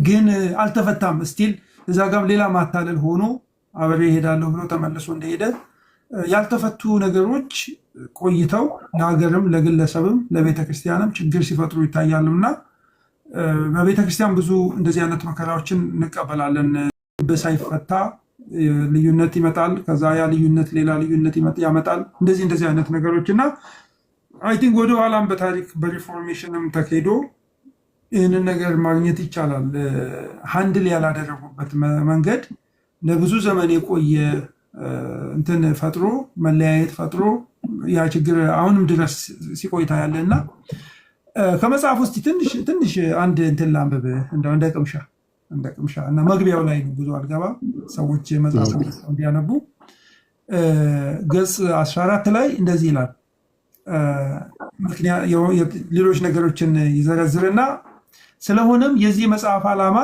ግን አልተፈታም። ስቲል እዛ ጋም ሌላ ማታለል ሆኖ አብሬ እሄዳለሁ ብሎ ተመልሶ እንደሄደ ያልተፈቱ ነገሮች ቆይተው ለሀገርም ለግለሰብም ለቤተክርስቲያንም ችግር ሲፈጥሩ ይታያሉ እና በቤተክርስቲያን ብዙ እንደዚህ አይነት መከራዎችን እንቀበላለን። ሳይፈታ ልዩነት ይመጣል። ከዛ ያ ልዩነት ሌላ ልዩነት ያመጣል። እንደዚህ አይነት ነገሮች እና አይ ቲንክ ወደ ኋላም በታሪክ በሪፎርሜሽንም ተካሂዶ ይህንን ነገር ማግኘት ይቻላል። ሃንድል ያላደረጉበት መንገድ ለብዙ ዘመን የቆየ እንትን ፈጥሮ መለያየት ፈጥሮ ያ ችግር አሁንም ድረስ ሲቆይታ ያለ እና ከመጽሐፍ ውስጥ ትንሽ አንድ እንትን ላንብብ እንደ ቅምሻ እና መግቢያው ላይ ነው፣ ብዙ አልገባ ሰዎች መጽሐፍ እንዲያነቡ። ገጽ 14 ላይ እንደዚህ ይላል። ሌሎች ነገሮችን ይዘረዝርና ስለሆነም የዚህ መጽሐፍ ዓላማ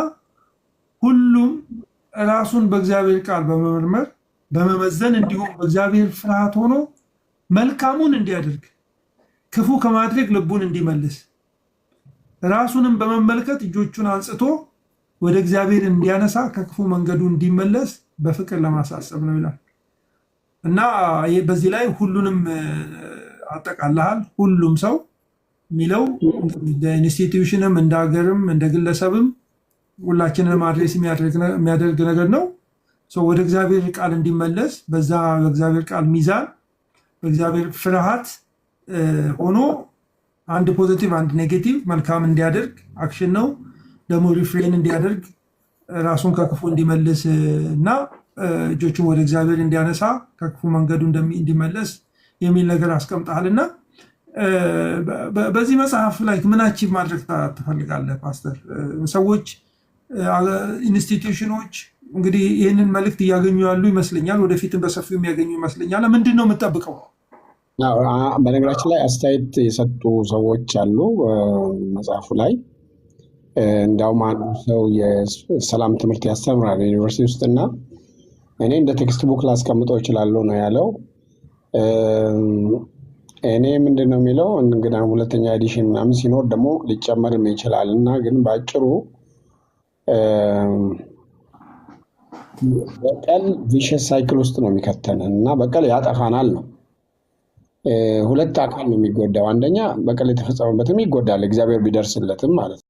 ሁሉም ራሱን በእግዚአብሔር ቃል በመመርመር በመመዘን እንዲሁም በእግዚአብሔር ፍርሃት ሆኖ መልካሙን እንዲያደርግ ክፉ ከማድረግ ልቡን እንዲመልስ ራሱንም በመመልከት እጆቹን አንጽቶ ወደ እግዚአብሔር እንዲያነሳ ከክፉ መንገዱ እንዲመለስ በፍቅር ለማሳሰብ ነው ይላል እና በዚህ ላይ ሁሉንም አጠቃልሃል። ሁሉም ሰው የሚለው እንደ ኢንስቲትዩሽንም እንደ ሀገርም እንደ ግለሰብም ሁላችንም አድሬስ የሚያደርግ ነገር ነው። ወደ እግዚአብሔር ቃል እንዲመለስ በዛ በእግዚአብሔር ቃል ሚዛን በእግዚአብሔር ፍርሃት ሆኖ አንድ ፖዚቲቭ አንድ ኔጌቲቭ መልካም እንዲያደርግ አክሽን ነው። ደግሞ ሪፍሬን እንዲያደርግ ራሱን ከክፉ እንዲመልስ እና እጆቹን ወደ እግዚአብሔር እንዲያነሳ ከክፉ መንገዱ እንዲመለስ የሚል ነገር አስቀምጠሃል እና በዚህ መጽሐፍ ላይ ምን አቺቭ ማድረግ ትፈልጋለህ ፓስተር? ሰዎች ኢንስቲትዩሽኖች እንግዲህ ይህንን መልእክት እያገኙ ያሉ ይመስለኛል፣ ወደፊትም በሰፊው የሚያገኙ ይመስለኛል። ምንድን ነው የምጠብቀው? በነገራችን ላይ አስተያየት የሰጡ ሰዎች አሉ መጽሐፉ ላይ። እንዳውም አንዱ ሰው የሰላም ትምህርት ያስተምራል ዩኒቨርሲቲ ውስጥና እኔ እንደ ቴክስት ቡክ ላስቀምጠው እችላለሁ ነው ያለው። እኔ ምንድን ነው የሚለው እንግዲህ ሁለተኛ ኤዲሽን ምናምን ሲኖር ደግሞ ሊጨመርም ይችላል እና ግን በአጭሩ በቀል ቪሸስ ሳይክል ውስጥ ነው የሚከተን እና በቀል ያጠፋናል ነው። ሁለት አካል ነው የሚጎዳው። አንደኛ በቀል የተፈጸመበትም ይጎዳል እግዚአብሔር ቢደርስለትም ማለት ነው።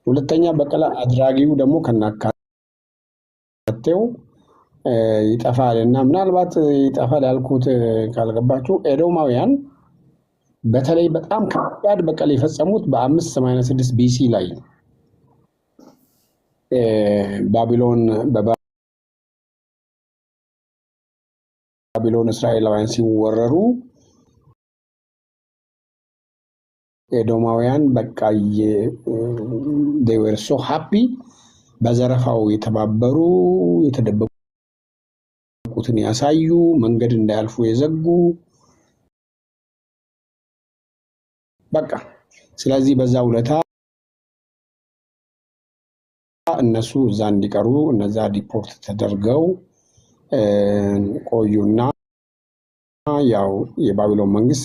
ሁለተኛ በቀል አድራጊው ደግሞ ከናካቴው ይጠፋል እና ምናልባት ይጠፋል ያልኩት ካልገባችሁ ኤዶማውያን በተለይ በጣም ከባድ በቀል የፈጸሙት በ586 ቢሲ ላይ ነው። ባቢሎን እስራኤላውያን ሲወረሩ ኤዶማውያን በቃ they were so happy በዘረፋው የተባበሩ የተደበቁትን ያሳዩ መንገድ እንዳያልፉ የዘጉ በቃ ስለዚህ በዛ ውለታ እነሱ እዛ እንዲቀሩ እነዛ ዲፖርት ተደርገው ቆዩና ያው የባቢሎን መንግስት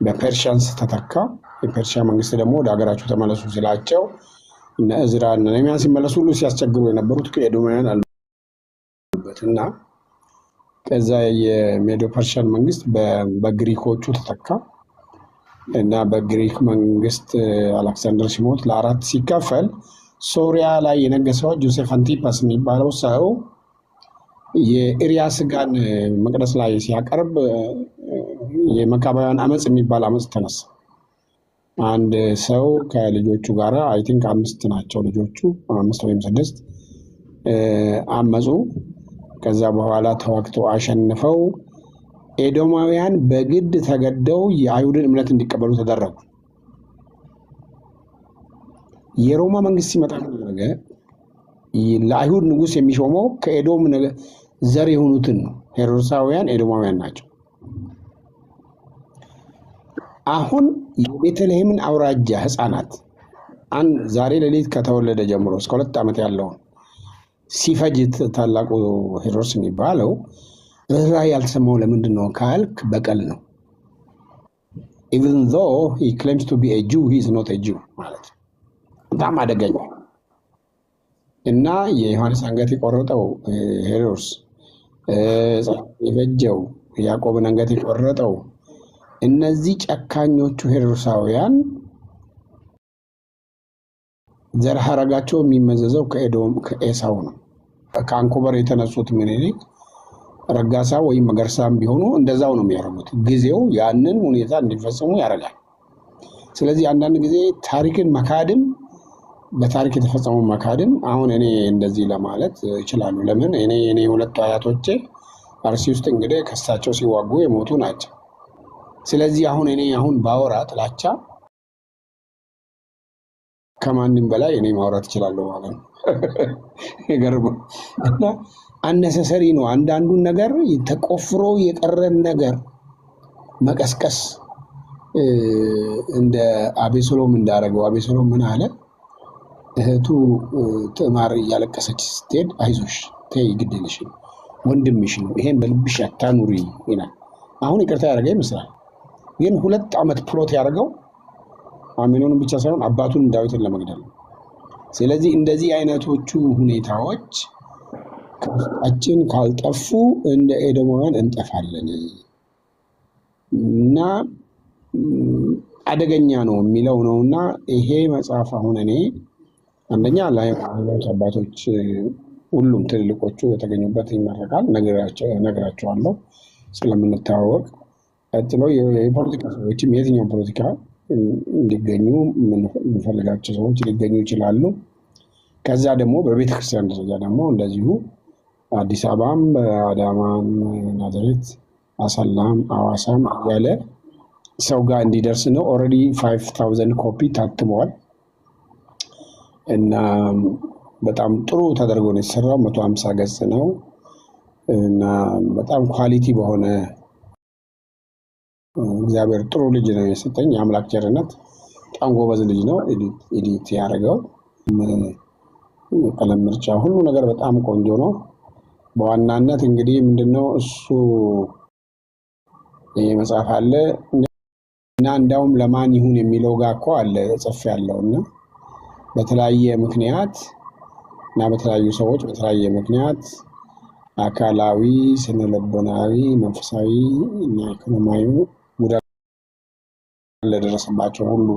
በፐርሺያንስ ተተካ። የፐርሺያ መንግስት ደግሞ ወደ ሀገራቸው ተመለሱ ሲላቸው እነ እዝራ እና ነህምያ ሲመለሱ ሁሉ ሲያስቸግሩ የነበሩት ከኤዶማውያን አሉበትና ከዛ የሜዶ ፐርሺያን መንግስት በግሪኮቹ ተተካ እና በግሪክ መንግስት አሌክሳንደር ሲሞት ለአራት ሲከፈል ሶሪያ ላይ የነገሰው ጆሴፍ አንቲፓስ የሚባለው ሰው የኢሪያስ ጋን መቅደስ ላይ ሲያቀርብ የመካባውያን አመጽ የሚባል አመጽ ተነሳ። አንድ ሰው ከልጆቹ ጋራ አይ ቲንክ 5 ናቸው ልጆቹ 5 ወይም 6 አመጹ። ከዛ በኋላ ተዋግተው አሸንፈው ኤዶማውያን በግድ ተገደው የአይሁድን እምነት እንዲቀበሉ ተደረጉ። የሮማ መንግስት ሲመጣ ነገ ለአይሁድ ንጉስ የሚሾመው ከኤዶም ዘር የሆኑትን ነው። ሄሮድሳውያን ኤዶማውያን ናቸው። አሁን የቤተልሔምን አውራጃ ህፃናት ዛሬ ሌሊት ከተወለደ ጀምሮ እስከ 2 ዓመት ያለውን ሲፈጅት ታላቁ ሄሮድስ የሚባለው ርኅራኄ ያልተሰማው ለምንድን ነው ካልክ በቀል ነው። even though he claims to be a Jew, he is not a Jew ማለት ነው። በጣም አደገኛ እና የዮሐንስ አንገት የቆረጠው ሄሮድስ የፈጀው ያዕቆብን አንገት የቆረጠው እነዚህ ጨካኞቹ ሄሮድሳውያን ዘር ሐረጋቸው የሚመዘዘው ከኤሳው ነው። ከአንኮበር የተነሱት ምኒልክ ረጋሳ ወይም መገርሳም ቢሆኑ እንደዛው ነው የሚያደርጉት። ጊዜው ያንን ሁኔታ እንዲፈጽሙ ያደርጋል። ስለዚህ አንዳንድ ጊዜ ታሪክን መካድም በታሪክ የተፈጸመው መካድም አሁን እኔ እንደዚህ ለማለት ይችላሉ። ለምን እኔ ሁለቱ አያቶቼ አርሲ ውስጥ እንግዲህ ከሳቸው ሲዋጉ የሞቱ ናቸው። ስለዚህ አሁን ባወራ ጥላቻ ከማንም በላይ እኔ ማውራት እችላለሁ ማለት ነው። ይገርም እና አነሰሰሪ ነው። አንዳንዱን ነገር ተቆፍሮ የቀረን ነገር መቀስቀስ እንደ አቤሰሎም እንዳደረገው። አቤሰሎም ምን አለ? እህቱ ትዕማር እያለቀሰች ስትሄድ አይዞሽ ተይ ግድ የለሽም ወንድምሽ ነው ይሄን በልብሽ አታኑሪ ይላል። አሁን ይቅርታ ያደረገ ይመስላል፣ ግን 2 ዓመት ፕሎት ያደረገው አሜኖንን ብቻ ሳይሆን አባቱን ዳዊትን ለመግደል ነው። ስለዚህ እንደዚህ አይነቶቹ ሁኔታዎች ከውስጣችን ካልጠፉ እንደ ኤዶማውያን እንጠፋለን እና አደገኛ ነው የሚለው ነውና ይሄ መጽሐፍ አሁን እኔ አንደኛ ለሃይማኖት አባቶች ሁሉም ትልልቆቹ የተገኙበት ይመረቃል፣ ነግራቸዋለሁ ስለምንተዋወቅ። ቀጥሎ የፖለቲካ ሰዎችም የትኛውም ፖለቲካ እንዲገኙ የምንፈልጋቸው ሰዎች ሊገኙ ይችላሉ። ከዛ ደግሞ በቤተክርስቲያን ደረጃ ደግሞ እንደዚሁ አዲስ አበባም፣ በአዳማም፣ ናዝሬት አሰላም፣ አዋሳም እያለ ሰው ጋር እንዲደርስ ነው። ኦልሬዲ 5000 ኮፒ ታትመዋል እና በጣም ጥሩ ተደርጎ ነው የተሰራው። 150 ገጽ ነው እና በጣም ኳሊቲ በሆነ እግዚአብሔር ጥሩ ልጅ ነው የሰጠኝ። የአምላክ ቸርነት በጣም ጎበዝ ልጅ ነው ኤዲት ያደረገው። ቀለም ምርጫ፣ ሁሉ ነገር በጣም ቆንጆ ነው። በዋናነት እንግዲህ ምንድነው እሱ ይሄ መጽሐፍ አለ እና እንዳውም ለማን ይሁን የሚለው ጋር እኮ አለ ጽፍ ያለውና በተለያየ ምክንያት እና በተለያዩ ሰዎች በተለያየ ምክንያት አካላዊ፣ ስነልቦናዊ፣ መንፈሳዊ እና ኢኮኖሚያዊ ጉዳት ለደረሰባቸው ሁሉ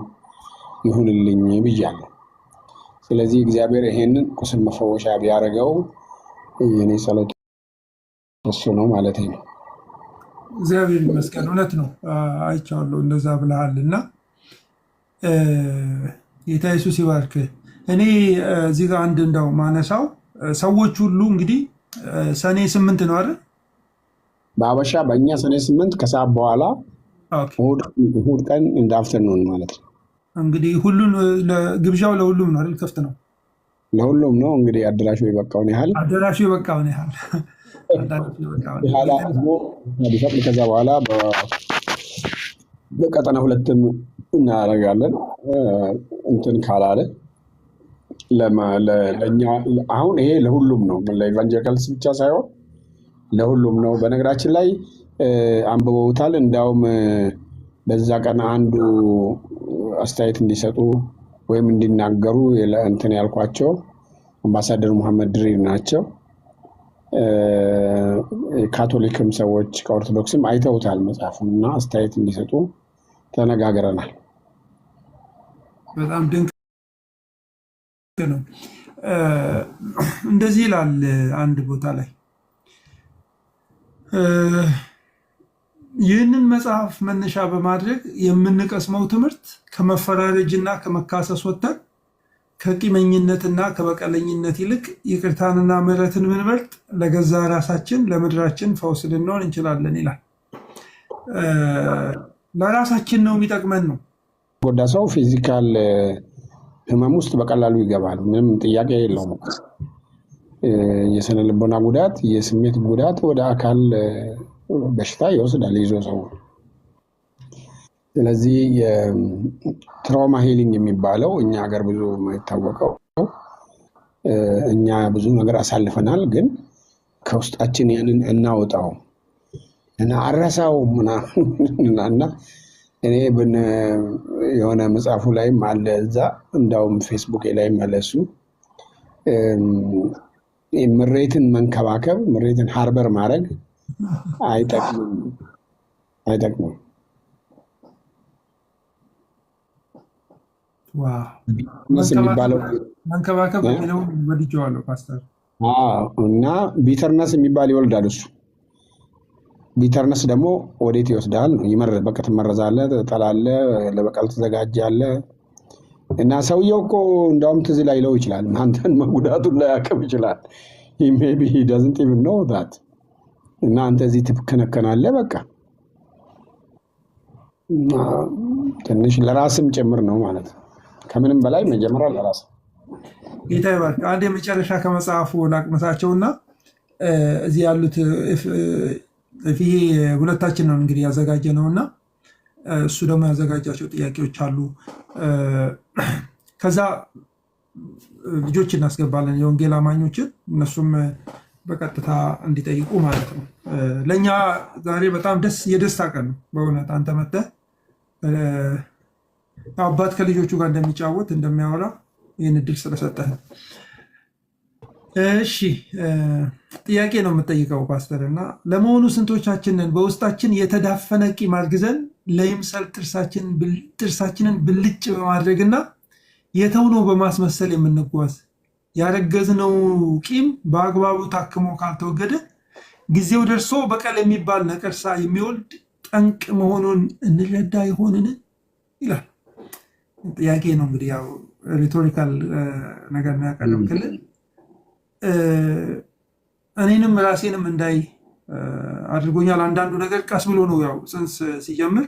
ይሁንልኝ ብያለሁ። ስለዚህ እግዚአብሔር ይሄንን ቁስል መፈወሻ ቢያደርገው የኔ ጸሎት እሱ ነው ማለት ነው። እግዚአብሔር ይመስገን። እውነት ነው፣ አይቼዋለሁ እንደዛ ብለሃል እና ጌታ ኢየሱስ ይባርክ። እኔ እዚህ ጋር አንድ እንደው ማነሳው ሰዎች ሁሉ እንግዲህ ሰኔ 8 ነው አይደል? በአበሻ በእኛ ሰኔ 8 ከሰዓት በኋላ እሑድ ቀን እንደ አፍተርኑን ማለት ነው። እንግዲህ ሁሉን ግብዣው ለሁሉም ነው አይደል? ክፍት ነው ለሁሉም ነው። እንግዲህ አዳራሹ የበቃውን ያህል ከዛ በኋላ በቀጠና ሁለትም እናደርጋለን። እንትን ካላለ ለእኛ አሁን ይሄ ለሁሉም ነው፣ ለኢቫንጀሊካልስ ብቻ ሳይሆን ለሁሉም ነው። በነገራችን ላይ አንብበውታል። እንዲያውም በዛ ቀን አንዱ አስተያየት እንዲሰጡ ወይም እንዲናገሩ እንትን ያልኳቸው አምባሳደር መሐመድ ድሪር ናቸው። ካቶሊክም ሰዎች ከኦርቶዶክስም አይተውታል መጽሐፉን እና አስተያየት እንዲሰጡ ተነጋግረናል። በጣም ድንቅ ነው። እንደዚህ ይላል አንድ ቦታ ላይ ይህንን መጽሐፍ መነሻ በማድረግ የምንቀስመው ትምህርት ከመፈራረጅና ከመካሰስ ወጥተን ከቂመኝነትና ከበቀለኝነት ይልቅ ይቅርታንና ምሕረትን ብንመርጥ ለገዛ ራሳችን ለምድራችን ፈውስ ልንሆን እንችላለን ይላል። ለራሳችን ነው የሚጠቅመን ነው። ጎዳ ሰው ፊዚካል ህመም ውስጥ በቀላሉ ይገባል። ምንም ጥያቄ የለውም። የስነ ልቦና ጉዳት፣ የስሜት ጉዳት ወደ አካል በሽታ ይወስዳል ይዞ ሰው። ስለዚህ የትራውማ ሂሊንግ የሚባለው እኛ ሀገር ብዙ የማይታወቀው እኛ ብዙ ነገር አሳልፈናል፣ ግን ከውስጣችን ያንን እናወጣው እና አረሳው እና እኔ የሆነ መጽሐፉ ላይም አለ እዛ እንዳውም ፌስቡክ ላይም አለ እሱ ምሬትን መንከባከብ፣ ምሬትን ሃርበር ማድረግ አይጠቅምም። መንከባከብ የሚለው ወድጄዋለሁ ፓስተር። እና ቢተርነስ የሚባል ይወልዳል እሱ። ቢተርነስ ደግሞ ወዴት ይወስዳል? በቃ ትመረዛለህ፣ ትጠላለህ፣ ለበቀል ትዘጋጃለህ። እና ሰውየው እኮ እንዳውም ትዝ ላይለው ይችላል፣ አንተን መጉዳቱን ላያውቅም ይችላል። ሜይ ቢ ሂ ዳዝንት ኢቭን ኖው ዛት። እና አንተ እዚህ ትከነከናለህ። በቃ ትንሽ ለራስም ጭምር ነው ማለት ነው። ከምንም በላይ መጀመሪያ ለራስ። ጌታ ይባርክ። አንድ የመጨረሻ ከመጽሐፉ ላቅመሳቸውና እዚህ ያሉት ይሄ ሁለታችን ነው እንግዲህ ያዘጋጀ ነው እና እሱ ደግሞ ያዘጋጃቸው ጥያቄዎች አሉ። ከዛ ልጆች እናስገባለን፣ የወንጌል አማኞችን፣ እነሱም በቀጥታ እንዲጠይቁ ማለት ነው። ለእኛ ዛሬ በጣም የደስታ ቀን ነው በእውነት። አንተ መጥተህ አባት ከልጆቹ ጋር እንደሚጫወት እንደሚያወራ ይህን እድል ስለሰጠህ። እሺ ጥያቄ ነው የምጠይቀው ፓስተር። እና ለመሆኑ ስንቶቻችንን በውስጣችን የተዳፈነ ቂም አርግዘን ለይምሰል ጥርሳችንን ብልጭ በማድረግና የተውነው በማስመሰል የምንጓዝ ያረገዝነው ቂም በአግባቡ ታክሞ ካልተወገደ ጊዜው ደርሶ በቀል የሚባል ነቀርሳ የሚወልድ ጠንቅ መሆኑን እንረዳ ይሆንን ይላል። ጥያቄ ነው እንግዲህ ያው ሪቶሪካል ነገር ነው ያቀረብክልን። እኔንም ራሴንም እንዳይ አድርጎኛል። አንዳንዱ ነገር ቀስ ብሎ ነው ያው ጽንስ ሲጀምር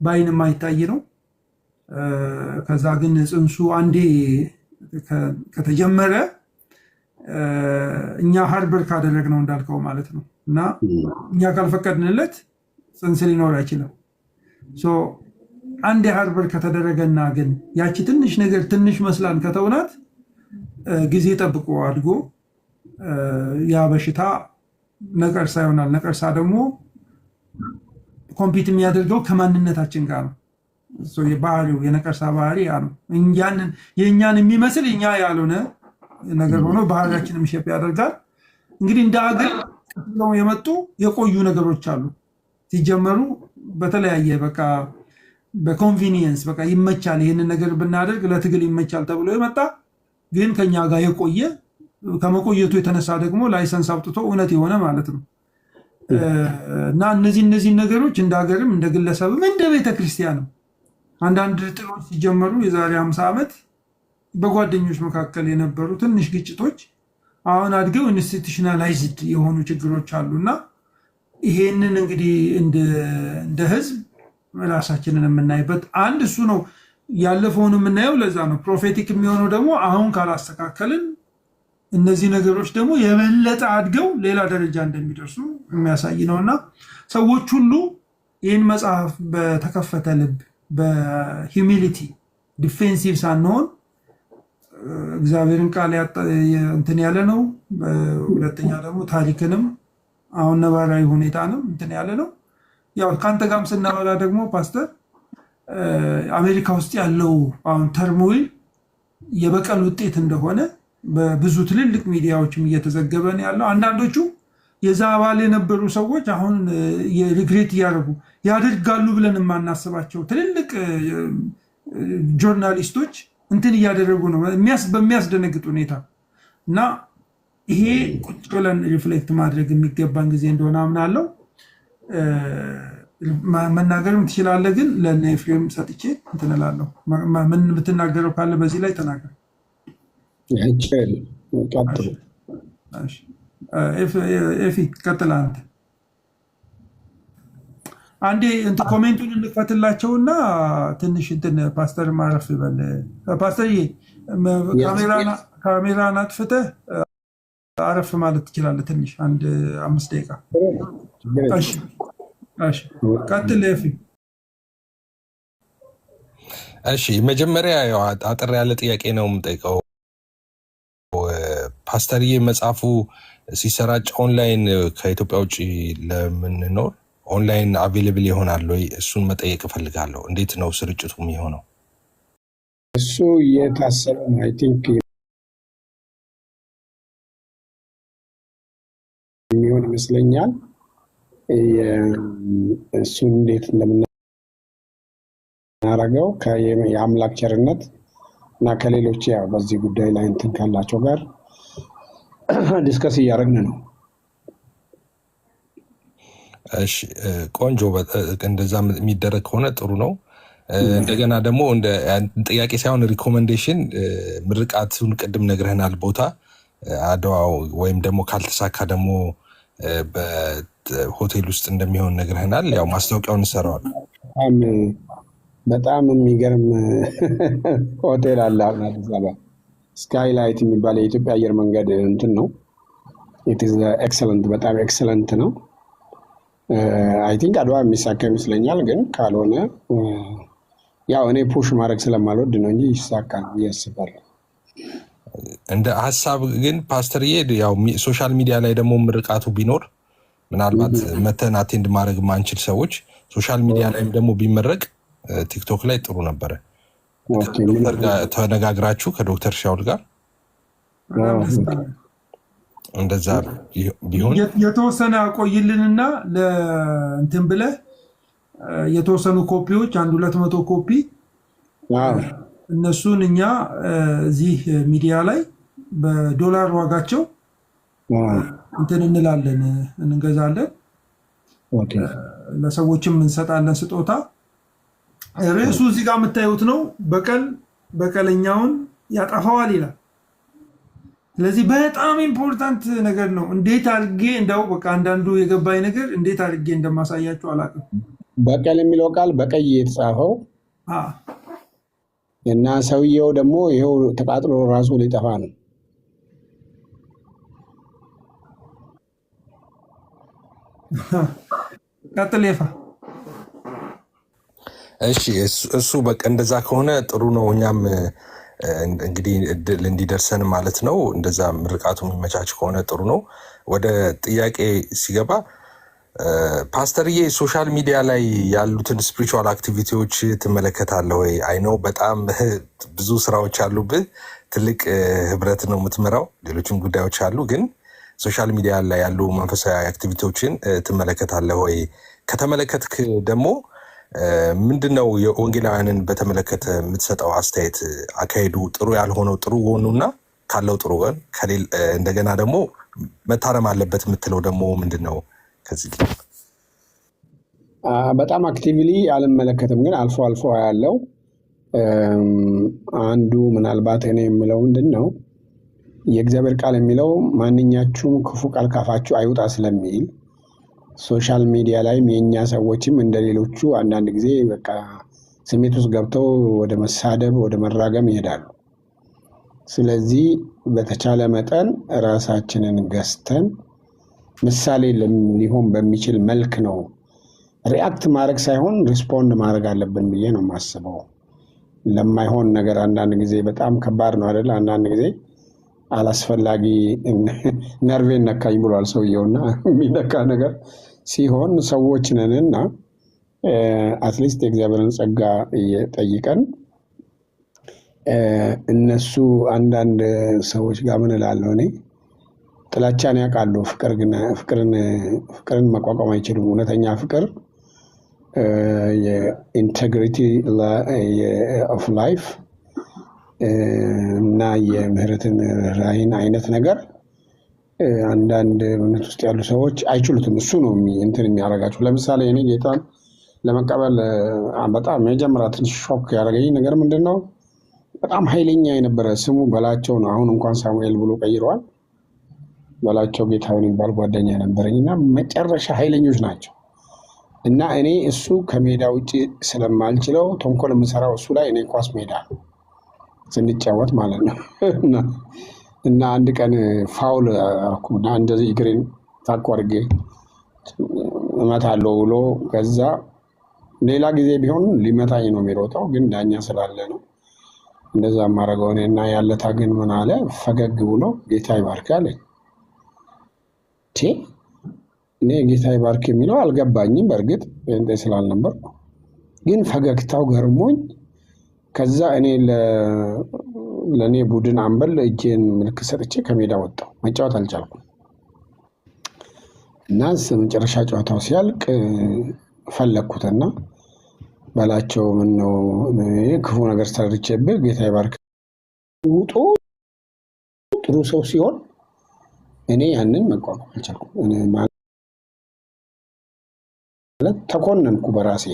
በአይን የማይታይ ነው። ከዛ ግን ጽንሱ አንዴ ከተጀመረ እኛ ሃርበር ካደረግነው እንዳልከው ማለት ነው እና እኛ ካልፈቀድንለት ጽንስ ሊኖር አይችልም። አንድ ሃርበር ከተደረገና ግን ያቺ ትንሽ ነገር ትንሽ መስላን ከተውናት ጊዜ ጠብቆ አድጎ ያ በሽታ ነቀርሳ ይሆናል። ነቀርሳ ደግሞ ኮምፒት የሚያደርገው ከማንነታችን ጋር ነው። ባህሪው የነቀርሳ ባህሪ ያ ነው። የእኛን የሚመስል እኛ ያልሆነ ነገር ሆኖ ባህሪያችንን ሼፕ ያደርጋል። እንግዲህ እንደ ሀገር የመጡ የቆዩ ነገሮች አሉ። ሲጀመሩ በተለያየ በቃ በኮንቪኒየንስ በቃ ይመቻል፣ ይህንን ነገር ብናደርግ ለትግል ይመቻል ተብሎ የመጣ ግን ከኛ ጋር የቆየ ከመቆየቱ የተነሳ ደግሞ ላይሰንስ አውጥቶ እውነት የሆነ ማለት ነው እና እነዚህ ነገሮች እንደ ሀገርም እንደ ግለሰብም እንደ ቤተክርስቲያንም አንዳንድ ጥሎች ሲጀመሩ የዛሬ 50 ዓመት በጓደኞች መካከል የነበሩ ትንሽ ግጭቶች አሁን አድገው ኢንስቲቱሽናላይዝድ የሆኑ ችግሮች አሉና ይሄንን እንግዲህ እንደ ህዝብ ራሳችንን የምናይበት አንድ እሱ ነው። ያለፈውን የምናየው ለዛ ነው። ፕሮፌቲክ የሚሆነው ደግሞ አሁን ካላስተካከልን እነዚህ ነገሮች ደግሞ የበለጠ አድገው ሌላ ደረጃ እንደሚደርሱ የሚያሳይ ነውና ሰዎች ሁሉ ይህን መጽሐፍ በተከፈተ ልብ በሂዩሚሊቲ ዲፌንሲቭ ሳንሆን እግዚአብሔርን ቃል እንትን ያለ ነው። ሁለተኛ ደግሞ ታሪክንም አሁን ነባራዊ ሁኔታንም እንትን ያለ ነው። ያው ከአንተ ጋርም ስናወራ ደግሞ ፓስተር አሜሪካ ውስጥ ያለው አሁን ተርሞይል የበቀል ውጤት እንደሆነ በብዙ ትልልቅ ሚዲያዎችም እየተዘገበ ነው ያለው። አንዳንዶቹ የዛ አባል የነበሩ ሰዎች አሁን የሪግሬት እያደረጉ ያደርጋሉ ብለን የማናስባቸው ትልልቅ ጆርናሊስቶች እንትን እያደረጉ ነው በሚያስደነግጥ ሁኔታ እና ይሄ ቁጭ ብለን ሪፍሌክት ማድረግ የሚገባን ጊዜ እንደሆነ አምናለሁ። መናገርም ትችላለህ፣ ግን ለእነ ኤፍሬም ሰጥቼ እንትን እላለሁ። ምን የምትናገረው ካለ በዚህ ላይ ተናገር። ኤፊ ቀጥል አንተ። አንዴ እንትን ኮሜንቱን እንክፈትላቸውና ትንሽ እንትን ፓስተር ማረፍ ይበል። ፓስተር ካሜራን አጥፍተህ አረፍ ማለት ትችላለህ ትንሽ 5 ደቂቃ። ቀጥል ኤፊ። እሺ መጀመሪያ አጠር ያለ ጥያቄ ነው የምጠይቀው። ፓስተርዬ መጽሐፉ ሲሰራጭ ኦንላይን ከኢትዮጵያ ውጭ ለምንኖር ኦንላይን አቬይለብል ይሆናል ወይ? እሱን መጠየቅ እፈልጋለሁ። እንዴት ነው ስርጭቱ የሚሆነው? እሱ እየታሰበ ነው። አይ ቲንክ የሚሆን ይመስለኛል። እሱን እንዴት እንደምናደርገው የአምላክ ቸርነት እና ከሌሎች ያው በዚህ ጉዳይ ላይ እንትን ካላቸው ጋር ዲስከስ እያደረግን ነው። እሺ ቆንጆ። እንደዛ የሚደረግ ከሆነ ጥሩ ነው። እንደገና ደግሞ እንደ ጥያቄ ሳይሆን ሪኮመንዴሽን፣ ምርቃቱን ቅድም ነግረህናል ቦታ አድዋ ወይም ደግሞ ካልተሳካ ደግሞ በሆቴል ውስጥ እንደሚሆን ነግረህናል። ያው ማስታወቂያውን እንሰራዋለን። በጣም የሚገርም ሆቴል አለ አሁን አዲስ አበባ ስካይላይት የሚባል የኢትዮጵያ አየር መንገድ እንትን ነው። ኢት ኢዝ ኤክሰለንት፣ በጣም ኤክሰለንት ነው። አይ ቲንክ አድዋ የሚሳካ ይመስለኛል። ግን ካልሆነ ያው እኔ ፑሽ ማድረግ ስለማልወድ ነው እንጂ ይሳካል ያስባለሁ። እንደ ሀሳብ ግን ፓስተርዬ ያው ሶሻል ሚዲያ ላይ ደግሞ ምርቃቱ ቢኖር ምናልባት መተን አቴንድ ማድረግ ማንችል ሰዎች ሶሻል ሚዲያ ላይም ደግሞ ቢመረቅ ቲክቶክ ላይ ጥሩ ነበረ። ከዶክተር ጋር ተነጋግራችሁ ከዶክተር ሻውል ጋር እንደዛ ቢሆን የተወሰነ አቆይልንና ለእንትን ብለህ የተወሰኑ ኮፒዎች 100-200 ኮፒ እነሱን እኛ እዚህ ሚዲያ ላይ በዶላር ዋጋቸው እንትን እንላለን፣ እንገዛለን፣ ለሰዎችም እንሰጣለን ስጦታ። ርዕሱ እዚህ ጋር የምታዩት ነው። በቀለኛውን ያጠፋዋል ይላል። ስለዚህ በጣም ኢምፖርታንት ነገር ነው። እንዴት አድርጌ እንደው በቃ አንዳንዱ የገባኝ ነገር እንዴት አድርጌ እንደማሳያችሁ አላውቅም። በቀል የሚለው ቃል በቀይ የተጻፈው እና ሰውየው ደግሞ ይኸው ተቃጥሎ ራሱ ሊጠፋ ነው። ቀጥል ይፋ። እሺ እሱ በቃ እንደዛ ከሆነ ጥሩ ነው። እኛም እንግዲህ እድል እንዲደርሰን ማለት ነው። እንደዛ ምርቃቱ የሚመቻች ከሆነ ጥሩ ነው። ወደ ጥያቄ ሲገባ ፓስተርዬ ሶሻል ሚዲያ ላይ ያሉትን ስፒሪቹዋል አክቲቪቲዎች ትመለከታለህ ወይ? አይ ነው በጣም ብዙ ስራዎች አሉብህ። ትልቅ ህብረት ነው የምትመራው፣ ሌሎችም ጉዳዮች አሉ። ግን ሶሻል ሚዲያ ላይ ያሉ መንፈሳዊ አክቲቪቲዎችን ትመለከታለህ ወይ? ከተመለከትክ ደግሞ ምንድነው የወንጌላውያንን በተመለከተ የምትሰጠው አስተያየት? አካሄዱ ጥሩ ያልሆነው ጥሩ ጎኑና ካለው ጥሩ ጎን እንደገና ደግሞ መታረም አለበት የምትለው ደግሞ ምንድን ነው? ከዚህ በጣም አክቲቭሊ አልመለከትም፣ ግን አልፎ አልፎ ያለው አንዱ ምናልባት እኔ የምለው ምንድን ነው የእግዚአብሔር ቃል የሚለው ማንኛችሁም ክፉ ቃል ካፋችሁ አይውጣ ስለሚል ሶሻል ሚዲያ ላይም የእኛ ሰዎችም እንደሌሎቹ አንዳንድ ጊዜ በቃ ስሜት ውስጥ ገብተው ወደ መሳደብ ወደ መራገም ይሄዳሉ። ስለዚህ በተቻለ መጠን ራሳችንን ገዝተን ምሳሌ ሊሆን በሚችል መልክ ነው ሪአክት ማድረግ ሳይሆን ሪስፖንድ ማድረግ አለብን ብዬ ነው የማስበው። ለማይሆን ነገር አንዳንድ ጊዜ በጣም ከባድ ነው አይደል? አንዳንድ ጊዜ አላስፈላጊ ነርቬን ነካኝ ብሏል ሰውየውና የሚነካ ነገር ሲሆን ሰዎች ነንና አትሊስት የእግዚአብሔርን ጸጋ እየጠይቀን እነሱ አንዳንድ ሰዎች ጋር ምን እላለሁ እኔ ጥላቻን ያውቃሉ፣ ፍቅርን መቋቋም አይችሉም። እውነተኛ ፍቅር የኢንቴግሪቲ ኦፍ ላይፍ እና የምህረትን ራይን አይነት ነገር አንዳንድ እምነት ውስጥ ያሉ ሰዎች አይችሉትም። እሱ ነው እንትን የሚያደርጋቸው። ለምሳሌ እኔ ጌታን ለመቀበል በጣም የመጀመሪያ ትንሽ ሾክ ያደረገኝ ነገር ምንድን ነው? በጣም ኃይለኛ የነበረ ስሙ በላቸው ነው። አሁን እንኳን ሳሙኤል ብሎ ቀይረዋል። በላቸው ጌታውን የሚባል ጓደኛ ነበረኝ እና መጨረሻ ኃይለኞች ናቸው። እና እኔ እሱ ከሜዳ ውጭ ስለማልችለው ተንኮል የምሰራው እሱ ላይ እኔ ኳስ ሜዳ ስንጫወት ማለት ነው። እና አንድ ቀን ፋውል አልኩና እንደዚህ እግሬን ታኮ አድርጌ እመታለሁ ብሎ ከዛ ሌላ ጊዜ ቢሆን ሊመታኝ ነው የሚሮጠው፣ ግን ዳኛ ስላለ ነው እንደዛ ማረገው። እና ያለታ ግን ምን አለ ፈገግ ብሎ ጌታ ይባርክ አለኝ። እኔ ጌታ ይባርክ የሚለው አልገባኝም፣ በእርግጥ እንደ ስላልነበር ግን ፈገግታው ገርሞኝ ከዛ እኔ ለእኔ ቡድን አምበል እጄን ምልክት ሰጥቼ ከሜዳ ወጣሁ። መጫወት አልቻልኩም። እና መጨረሻ ጨዋታው ሲያልቅ ፈለግኩትና በላቸው ምን ነው ክፉ ነገር ሰርቼብህ ጌታ ይባርክ ውጦ ጥሩ ሰው ሲሆን እኔ ያንን መቋቋም አልቻልኩም። ማለት ተኮነንኩ በራሴ።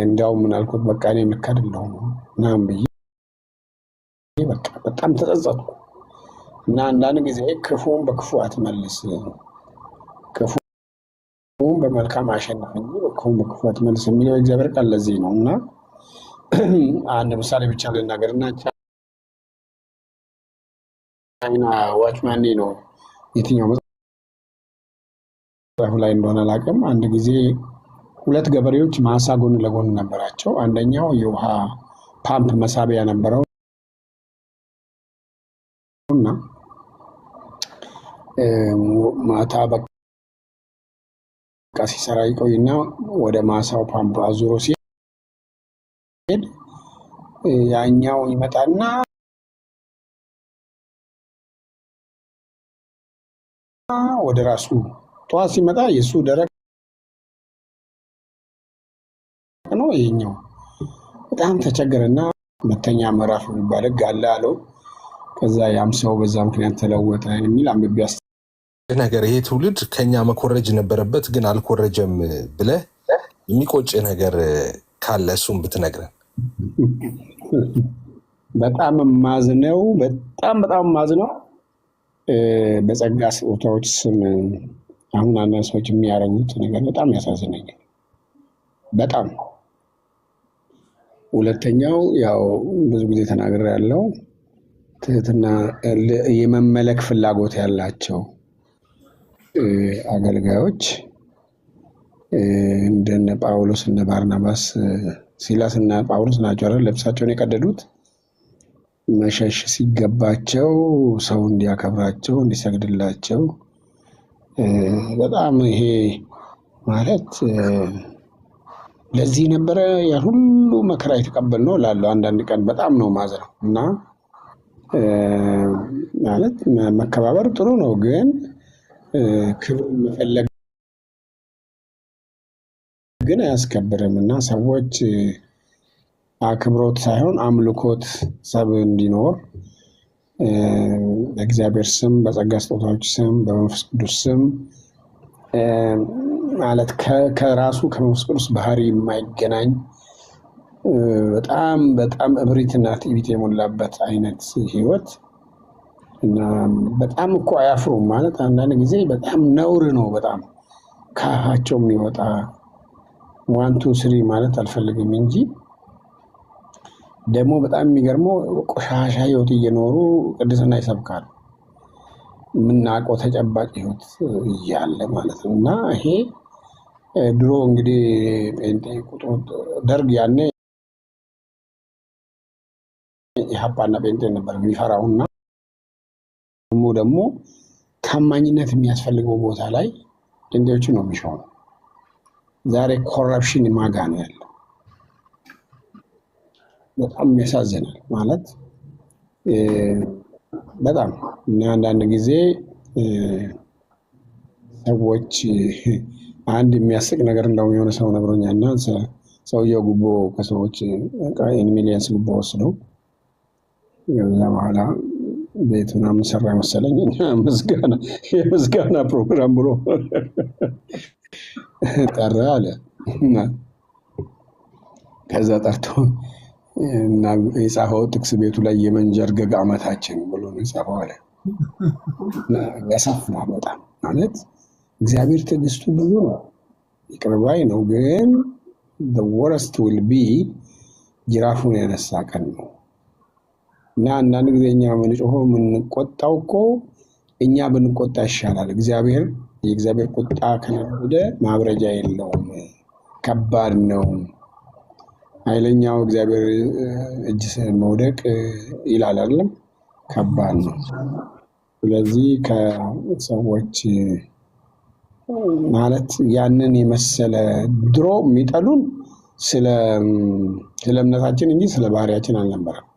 እንዲያውም ምን አልኩት፣ በቃ እኔ ልክ አይደለሁም ምናምን ብዬ በቃ በጣም ተጸጸትኩ። እና አንዳንድ ጊዜ ክፉን በክፉ አትመልስ፣ ክፉን በመልካም አሸንፍ እንጂ ክፉን በክፉ አትመልስ የሚለው የእግዚአብሔር ቃል ለዚህ ነው። እና አንድ ምሳሌ ብቻ ልናገርና ቻይና ዋችማኒ ነው የትኛው መጽሐፍ ላይ እንደሆነ አላውቅም። አንድ ጊዜ ሁለት ገበሬዎች ማሳ ጎን ለጎን ነበራቸው። አንደኛው የውሃ ፓምፕ መሳቢያ ነበረው እና ማታ በቃ ሲሰራ ይቆይና ወደ ማሳው ፓምፕ አዙሮ ሲሄድ ያኛው ይመጣና ወደ ራሱ ጠዋት ሲመጣ የሱ ደረቅ ነው፣ ይሄኛው በጣም ተቸገረና ሁለተኛ ምዕራፍ የሚባል ሕግ አለ አለው። ከዛ ያም ሰው በዛ ምክንያት ተለወጠ የሚል አንብቤ ነገር ይሄ ትውልድ ከኛ መኮረጅ ነበረበት ግን አልኮረጀም ብለህ የሚቆጭ ነገር ካለ እሱም ብትነግረን። በጣም ማዝነው በጣም ማዝነው በጸጋ ስጦታዎች ስም አሁን አንዳንድ ሰዎች የሚያደርጉት ነገር በጣም ያሳዝነኛል። በጣም ሁለተኛው ያው ብዙ ጊዜ ተናግሬያለሁ፣ ትህትና የመመለክ ፍላጎት ያላቸው አገልጋዮች እንደነ ጳውሎስ እነ ባርናባስ ሲላስ እና ጳውሎስ ናቸው አይደል ልብሳቸውን የቀደዱት መሸሽ ሲገባቸው ሰው እንዲያከብራቸው እንዲሰግድላቸው። በጣም ይሄ ማለት ለዚህ ነበረ ያ ሁሉ መከራ የተቀበልነው ላለው አንዳንድ ቀን በጣም ነው ማዝነው። እና ማለት መከባበር ጥሩ ነው፣ ግን ክብር መፈለግ ግን አያስከብርም። እና ሰዎች አክብሮት ሳይሆን አምልኮት ሰብ እንዲኖር በእግዚአብሔር ስም በጸጋ ስጦታዎች ስም በመንፈስ ቅዱስ ስም ማለት ከራሱ ከመንፈስ ቅዱስ ባህሪ የማይገናኝ በጣም እብሪትና ትዕቢት የሞላበት አይነት ህይወት እና በጣም እኮ አያፍሩም ማለት አንዳንድ ጊዜ በጣም ነውር ነው። በጣም ከአፋቸው የሚወጣ 1 2 3 ማለት አልፈልግም እንጂ ደግሞ በጣም የሚገርመው ቆሻሻ ህይወት እየኖሩ ቅድስና ይሰብካሉ። የምናውቀው ተጨባጭ ህይወት እያለ ማለት ነው። እና ይሄ ድሮ እንግዲህ ጴንጤ ቁጥሩ ደርግ ያኔ ኢህአፓና ጴንጤ ነበር የሚፈራውና ደግሞ ታማኝነት የሚያስፈልገው ቦታ ላይ ጴንጤዎቹ ነው የሚሾሙ። ዛሬ ኮረፕሽን ማጋ ነው ያለው። በጣም ያሳዝናል ማለት በጣም እና አንዳንድ ጊዜ ሰዎች አንድ የሚያስቅ ነገር እንደውም የሆነ ሰው ነግሮኛልና ሰውየው ጉቦ ከሰዎች ሚሊየንስ ጉቦ ወስደው ከዛ በኋላ ቤት ምናምን ሰራ መሰለኝ የምስጋና ፕሮግራም ብሎ ጠራ አለ እና ከዛ ጠርቶ እና የጻፈው ጥቅስ ቤቱ ላይ የመንጀርገግ ዓመታችን ብሎ ነው የጻፈው አለ። ያሳፍራል በጣም ማለት እግዚአብሔር ትዕግስቱ ብዙ ነው፣ ይቅር ባይ ነው። ግን the worst will be ጅራፉን ያነሳ ቀን ነው። እና አንዳንድ ጊዜ እኛ የምንጮኸው የምንቆጣው እኮ እኛ ብንቆጣ ይሻላል። የእግዚአብሔር ቁጣ ከነደደ ማብረጃ የለውም፣ ከባድ ነው። ኃይለኛው እግዚአብሔር እጅ መውደቅ ይላል አይደለም፣ ከባድ ነው። ስለዚህ ከሰዎች ማለት ያንን የመሰለ ድሮ የሚጠሉን ስለ እምነታችን እንጂ ስለ ባህሪያችን አልነበረም።